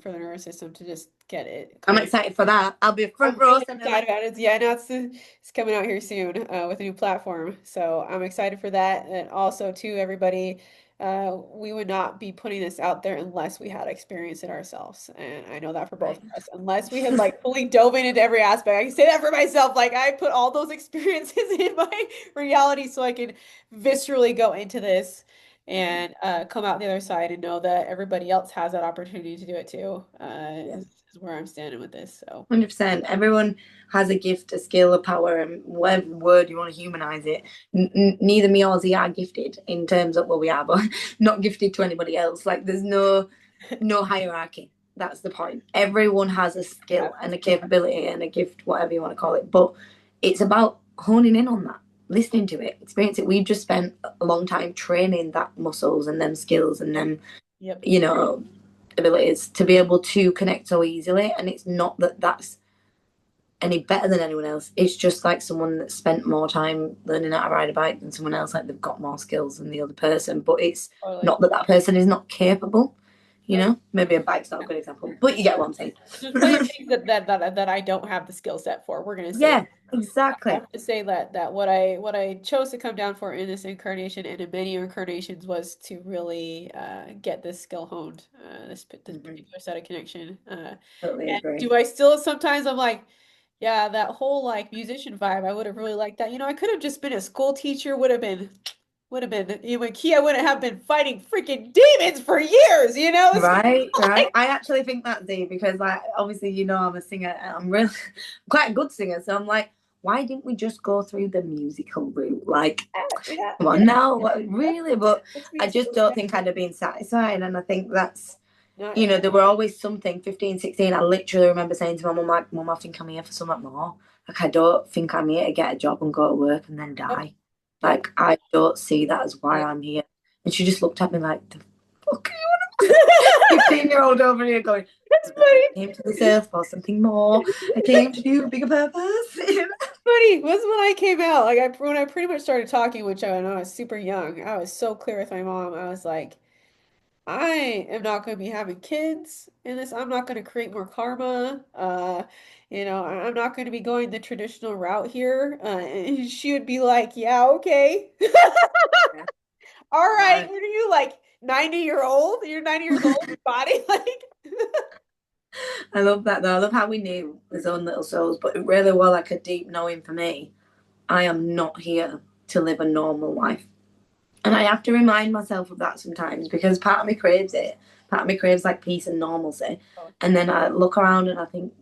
Speaker 2: for the nervous system to just get it
Speaker 1: I'm
Speaker 2: kind of.
Speaker 1: excited for that. I'll be
Speaker 2: I'm
Speaker 1: front row
Speaker 2: really
Speaker 1: center.
Speaker 2: excited about it. Yeah, I know it's coming out here soon with a new platform, so I'm excited for that. And also, to everybody, we would not be putting this out there unless we had experienced it ourselves, and I know that for both
Speaker 1: Right.
Speaker 2: of us. Unless we had like fully dove into every aspect, I can say that for myself. Like I put all those experiences in my reality, so I can viscerally go into this and come out the other side and know that everybody else has that opportunity to do it too.
Speaker 1: Yeah.
Speaker 2: Is where I'm standing with this. So.
Speaker 1: 100%. Everyone has a gift, a skill, a power, and whatever word you want to humanize it. Neither me or Z are gifted in terms of, well, we are, but not gifted to anybody else. Like there's no hierarchy. That's the point. Everyone has a
Speaker 2: We have
Speaker 1: skill and a capability and a gift, whatever you want to call it. But it's about honing in on that, listening to it, experience it. We've just spent a long time training that muscles and them skills and them,
Speaker 2: Yep.
Speaker 1: you know, abilities to be able to connect so easily. And it's not that that's any better than anyone else. It's just like someone that spent more time learning how to ride a bike than someone else. Like they've got more skills than the other person, but it's
Speaker 2: Totally.
Speaker 1: not that that person is not capable.
Speaker 2: Nope.
Speaker 1: Maybe a bike's not a good example, but you get what I'm saying.
Speaker 2: There's plenty of things that I don't have the skill set for. We're gonna say
Speaker 1: Yeah,
Speaker 2: I'm
Speaker 1: exactly.
Speaker 2: gonna say that what I chose to come down for in this incarnation and in many incarnations was to really get this skill honed, this
Speaker 1: Mhm.
Speaker 2: particular set of connection.
Speaker 1: Totally
Speaker 2: And
Speaker 1: agree.
Speaker 2: do I still sometimes I'm like, yeah, that whole like musician vibe, I would have really liked that. I could have just been a school teacher, would have been Kia wouldn't have been fighting freaking demons for years, It's
Speaker 1: Right, right.
Speaker 2: like
Speaker 1: I actually think that Z because like obviously I'm a singer and I'm really quite a good singer. So I'm like, why didn't we just go through the musical route? Like,
Speaker 2: yeah,
Speaker 1: come
Speaker 2: yeah,
Speaker 1: on now,
Speaker 2: yeah.
Speaker 1: really? But
Speaker 2: It's
Speaker 1: I
Speaker 2: me
Speaker 1: just
Speaker 2: too.
Speaker 1: don't
Speaker 2: Yeah.
Speaker 1: think I'd have been satisfied. And I think that's,
Speaker 2: Not
Speaker 1: there were always something 15, 16. I literally remember saying to my mum, like, Mum, I think I'm here for something more. Like, I don't think I'm here to get a job and go to work and then
Speaker 2: yep,
Speaker 1: die.
Speaker 2: yep.
Speaker 1: Like, I don't see that as why
Speaker 2: Yeah.
Speaker 1: I'm here. And she just looked at me like, the fuck 15-year-old over here going,
Speaker 2: That's
Speaker 1: I
Speaker 2: funny.
Speaker 1: came to this earth for something more. I came to do a bigger purpose.
Speaker 2: Funny was when I came out. Like when I pretty much started talking, which I know I was super young. I was so clear with my mom. I was like, I am not going to be having kids in this. I'm not going to create more karma. I'm not going to be going the traditional route here. And she would be like, "Yeah, okay,
Speaker 1: Yeah,
Speaker 2: all right.
Speaker 1: no.
Speaker 2: What are you like, 90-year old? You're 90 years old. Your body like."
Speaker 1: I love that though. I love how we knew his own little souls, but it really was like a deep knowing for me. I am not here to live a normal life. And I have to remind myself of that sometimes because part of me craves it. Part of me craves like peace and normalcy. And then I look around and I think,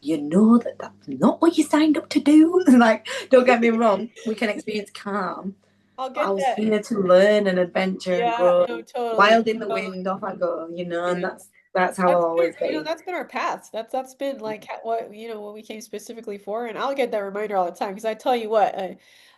Speaker 1: you know that that's not what you signed up to do. Like, don't get me wrong, we can experience calm.
Speaker 2: I'll
Speaker 1: But I
Speaker 2: get
Speaker 1: was
Speaker 2: that.
Speaker 1: here to learn and adventure and
Speaker 2: Yeah,
Speaker 1: grow.
Speaker 2: no, totally,
Speaker 1: Wild in the
Speaker 2: totally.
Speaker 1: wind, off I go, and
Speaker 2: Yeah.
Speaker 1: that's how I'll
Speaker 2: That's been
Speaker 1: always be.
Speaker 2: that's been our paths. That's been like what we came specifically for. And I'll get that reminder all the time because I tell you what,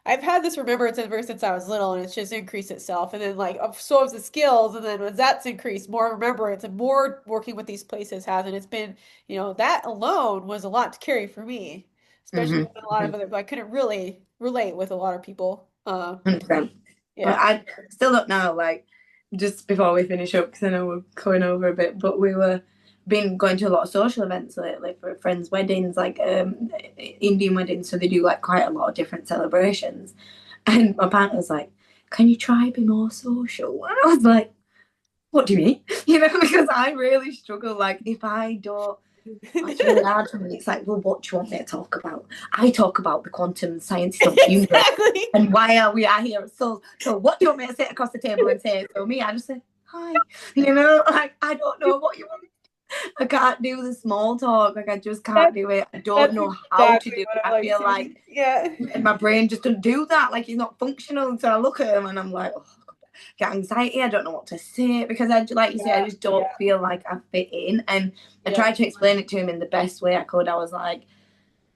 Speaker 2: I've had this remembrance ever since I was little, and it's just increased itself. And then like so has the skills, and then as that's increased, more remembrance and more working with these places has, and it's been that alone was a lot to carry for me. especially
Speaker 1: Mm-hmm.
Speaker 2: with a lot of other, I couldn't really relate with a lot of people.
Speaker 1: 100%. Well,
Speaker 2: Yeah.
Speaker 1: I still don't know, like, just before we finish up, because I know we're going over a bit, but we were been going to a lot of social events lately for friends' weddings, like Indian weddings, so they do like quite a lot of different celebrations. And my partner's like, "Can you try be more social?" And I was like, "What do you mean?" You know, because I really struggle. Like, if I don't, it's really hard for me. It's like, well, what do you want me to talk about? I talk about the quantum sciences of the universe
Speaker 2: Exactly.
Speaker 1: and why are we are here. So what do you want me to sit across the table and say? So me, I just say hi. You know, like I don't know what you want. I can't do the small talk. Like I just can't
Speaker 2: That's
Speaker 1: do it. I don't
Speaker 2: that's
Speaker 1: know how to
Speaker 2: exactly
Speaker 1: do it.
Speaker 2: what I'm
Speaker 1: I
Speaker 2: like
Speaker 1: feel
Speaker 2: too.
Speaker 1: like
Speaker 2: Yeah.
Speaker 1: my brain just doesn't do that. Like he's not functional. And so I look at him and I'm like, oh, God, get anxiety. I don't know what to say because I, like you say, I
Speaker 2: Yeah.
Speaker 1: just don't feel like I fit in. And I
Speaker 2: Yeah.
Speaker 1: tried to explain it to him in the best way I could. I was like,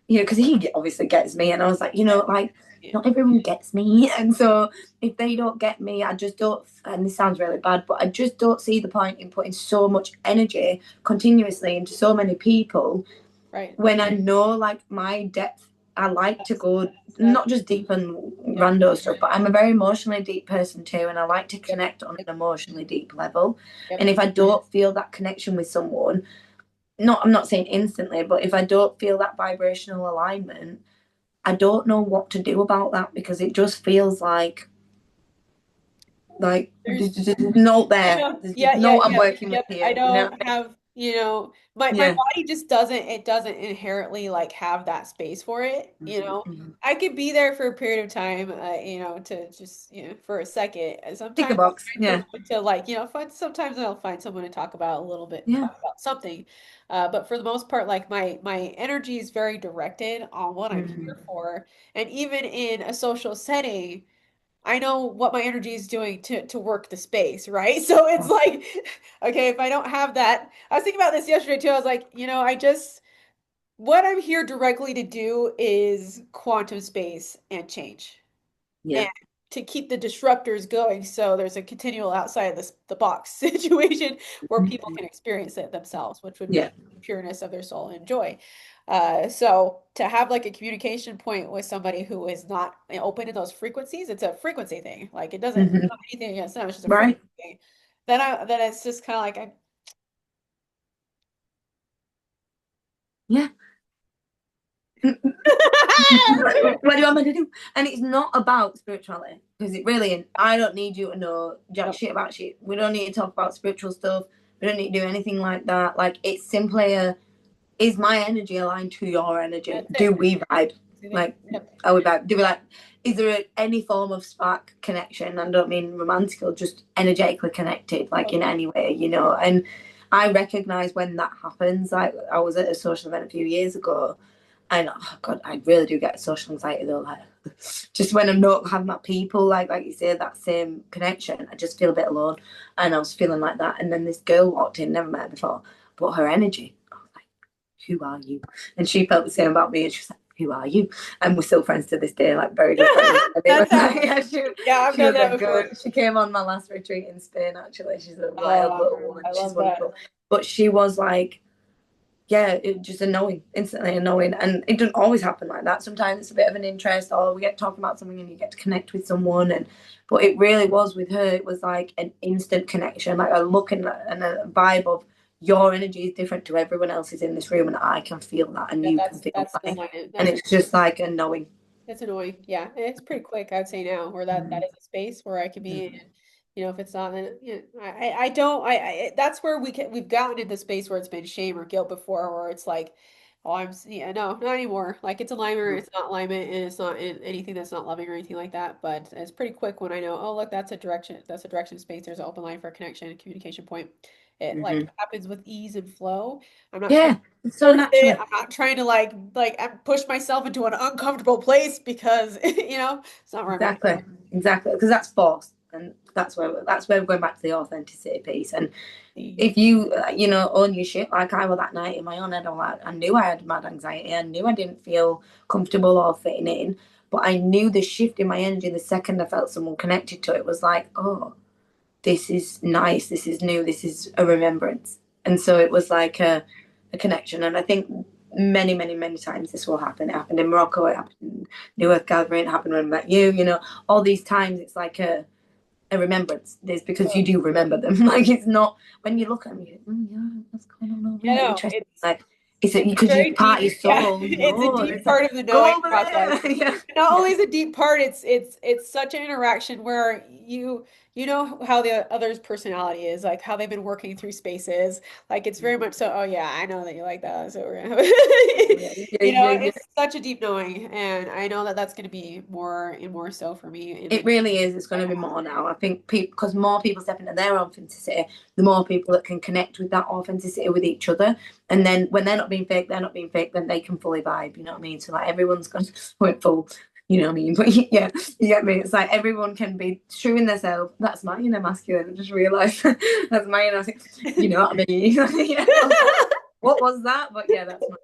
Speaker 1: you know, because he obviously gets me, and I was like, you know, like
Speaker 2: Yeah.
Speaker 1: not everyone gets me, and so if they don't get me, I just don't. And this sounds really bad, but I just don't see the point in putting so much energy continuously into so many people
Speaker 2: Right.
Speaker 1: when I know like my depth. I like to go
Speaker 2: That's
Speaker 1: not just deep and
Speaker 2: yep.
Speaker 1: rando stuff, but I'm a very emotionally deep person too, and I like to
Speaker 2: Yep.
Speaker 1: connect on
Speaker 2: Yep.
Speaker 1: an emotionally deep level.
Speaker 2: Yep.
Speaker 1: And if I don't feel that connection with someone, I'm not saying instantly, but if I don't feel that vibrational alignment, I don't know what to do about that because it just feels like
Speaker 2: There's
Speaker 1: there's no there.
Speaker 2: yeah,
Speaker 1: There's
Speaker 2: yeah,
Speaker 1: no
Speaker 2: yeah,
Speaker 1: I'm
Speaker 2: yep,
Speaker 1: working with
Speaker 2: yep. I
Speaker 1: here, you know?
Speaker 2: don't have, my
Speaker 1: Yeah.
Speaker 2: body just doesn't inherently like have that space for it,
Speaker 1: Mm-hmm.
Speaker 2: I could be there for a period of time, to just, for a second. And
Speaker 1: Tick a
Speaker 2: sometimes
Speaker 1: box.
Speaker 2: I'll find
Speaker 1: Yeah.
Speaker 2: someone to like, sometimes I'll find someone to talk about a little bit,
Speaker 1: Yeah.
Speaker 2: talk about something. But for the most part, like my energy is very directed on what I'm
Speaker 1: Mm-hmm.
Speaker 2: here for. And even in a social setting, I know what my energy is doing to work the space, right? So it's like, okay, if I don't have that, I was thinking about this yesterday too. I was like, what I'm here directly to do is quantum space and change,
Speaker 1: Yeah.
Speaker 2: and to keep the disruptors going. So there's a continual outside of the box situation where people
Speaker 1: Mm-hmm.
Speaker 2: can experience it themselves, which would
Speaker 1: Yeah.
Speaker 2: be the pureness of their soul and joy. So to have like a communication point with somebody who is not open to those frequencies, it's a frequency thing. Like it doesn't
Speaker 1: Mm-hmm.
Speaker 2: have anything against them, it's just a
Speaker 1: Right.
Speaker 2: frequency thing. Then it's just kind of like
Speaker 1: Yeah. What do you want me to do? And it's not about spirituality because it really isn't. I don't need you to know jack
Speaker 2: no,
Speaker 1: shit about shit. We don't need to talk about spiritual stuff. We don't need to do anything like that. Like it's simply is my energy aligned to your energy?
Speaker 2: that's
Speaker 1: Do
Speaker 2: it.
Speaker 1: we vibe? Like,
Speaker 2: Yep.
Speaker 1: are we vibe? Do we like? Is there any form of spark connection? I don't mean romantic or just energetically connected, like in any way, you know? And I recognize when that happens. Like I was at a social event a few years ago, and oh God, I really do get social anxiety though. Like just when I'm not having my people, like you say, that same connection, I just feel a bit alone. And I was feeling like that. And then this girl walked in, never met her before, but her energy, I was like, who are you? And she felt the same about me. And she was like, who are you? And we're still friends to this day, like very good friends. And it
Speaker 2: That's
Speaker 1: was
Speaker 2: how,
Speaker 1: like, yeah,
Speaker 2: yeah, I've
Speaker 1: she
Speaker 2: done
Speaker 1: was a
Speaker 2: that before.
Speaker 1: good, she came on my last retreat in Spain, actually. She's a wild
Speaker 2: Oh,
Speaker 1: little woman.
Speaker 2: I
Speaker 1: She's
Speaker 2: love that.
Speaker 1: wonderful. But she was like, yeah, it just annoying, instantly annoying. And it doesn't always happen like that. Sometimes it's a bit of an interest, or we get talking about something and you get to connect with someone. And but it really was with her, it was like an instant connection, like a look and a vibe of your energy is different to everyone else's in this room, and I can feel that, and
Speaker 2: Yeah,
Speaker 1: you can
Speaker 2: that's
Speaker 1: feel
Speaker 2: that's
Speaker 1: mine.
Speaker 2: annoying.
Speaker 1: And it's just like a knowing.
Speaker 2: That's annoying. Yeah, and it's pretty quick, I'd say now, where that is a space where I could be in. If it's not, then I don't. That's where we've gotten into space where it's been shame or guilt before, where it's like, oh, yeah, no, not anymore. Like it's alignment, it's not alignment, and it's not anything that's not loving or anything like that. But it's pretty quick when I know, oh, look, that's a direction space. There's an open line for a connection and communication point. It like
Speaker 1: Mm-hmm.
Speaker 2: happens with ease and flow. I'm not trying
Speaker 1: Yeah,
Speaker 2: to
Speaker 1: so
Speaker 2: force it.
Speaker 1: naturally.
Speaker 2: I'm not trying to push myself into an uncomfortable place because it's not where I'm meant
Speaker 1: Exactly, exactly, because that's forced, and that's where we're going back to the authenticity piece. And
Speaker 2: to be.
Speaker 1: if you own your shit, like I was that night in my own head, I knew I had mad anxiety, I knew I didn't feel comfortable or fitting in, but I knew the shift in my energy the second I felt someone connected to it was like, oh, this is nice, this is new, this is a remembrance. And so it was like a connection. And I think many times this will happen. It happened in Morocco, it happened in New Earth Gathering, it happened when I met you, you know, all these times it's like a remembrance. It's because you do remember them. Like it's not when you look at them, you think, oh yeah, what's going on over
Speaker 2: You
Speaker 1: there?
Speaker 2: know,
Speaker 1: Interesting. Like it's
Speaker 2: it's
Speaker 1: because you
Speaker 2: very
Speaker 1: part
Speaker 2: deep.
Speaker 1: your
Speaker 2: Yeah,
Speaker 1: soul.
Speaker 2: it's a
Speaker 1: No,
Speaker 2: deep
Speaker 1: it's like
Speaker 2: part of the knowing
Speaker 1: go over
Speaker 2: process.
Speaker 1: there. Yeah,
Speaker 2: Not
Speaker 1: yeah.
Speaker 2: only is a deep part, it's such an interaction where you know how the other's personality is, like how they've been working through spaces. Like it's very much so, oh yeah, I know that you like that, so we're gonna have
Speaker 1: Yeah, yeah,
Speaker 2: you know,
Speaker 1: yeah, yeah.
Speaker 2: it's such a deep knowing, and I know that that's gonna be more and more so for me in
Speaker 1: It
Speaker 2: the
Speaker 1: really is. It's going to be more now. I think people, because more people step into their authenticity, the more people that can connect with that authenticity with each other. And then when they're not being fake, they're not being fake, then they can fully vibe. You know what I mean? So like everyone's going to went full. You know what I mean? But yeah, you get me. It's like everyone can be true in themselves. That's my inner masculine. I just realised that's my inner. You know what I mean? Yeah, I was like, what was that? But yeah, that's my.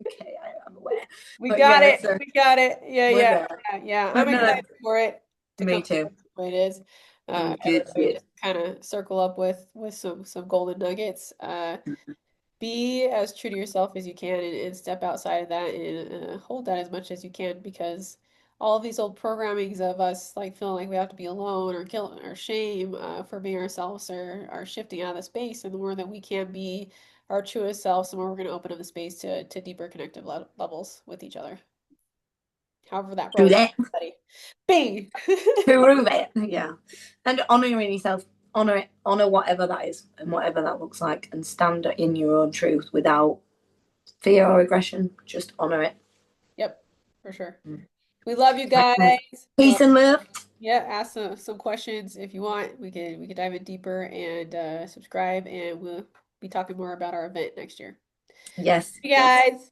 Speaker 1: Okay, I'm aware.
Speaker 2: We
Speaker 1: But
Speaker 2: got
Speaker 1: yeah,
Speaker 2: it.
Speaker 1: so
Speaker 2: We got it. Yeah,
Speaker 1: we're
Speaker 2: yeah,
Speaker 1: there.
Speaker 2: yeah. I'm
Speaker 1: But no,
Speaker 2: excited for it to come
Speaker 1: me too.
Speaker 2: the way it is.
Speaker 1: Good,
Speaker 2: Everybody
Speaker 1: good.
Speaker 2: just kind of circle up with some golden nuggets. Be as true to yourself as you can and step outside of that and hold that as much as you can because all of these old programmings of us like feeling like we have to be alone or guilt or shame for being ourselves are shifting out of the space and the more that we can be our truest selves the more we're going to open up the space to deeper connective levels with each other however that
Speaker 1: Through
Speaker 2: rolls
Speaker 1: that.
Speaker 2: buddy bing
Speaker 1: Through it. Yeah. And honouring yourself, honour it, honour whatever that is and whatever that looks like and stand in your own truth without fear or aggression. Just honour it.
Speaker 2: yep for sure we love you guys
Speaker 1: Peace and love.
Speaker 2: yeah, ask some questions if you want. We can dive in deeper and subscribe, and we'll be talking more about our event next year.
Speaker 1: Yes,
Speaker 2: You
Speaker 1: yes.
Speaker 2: guys.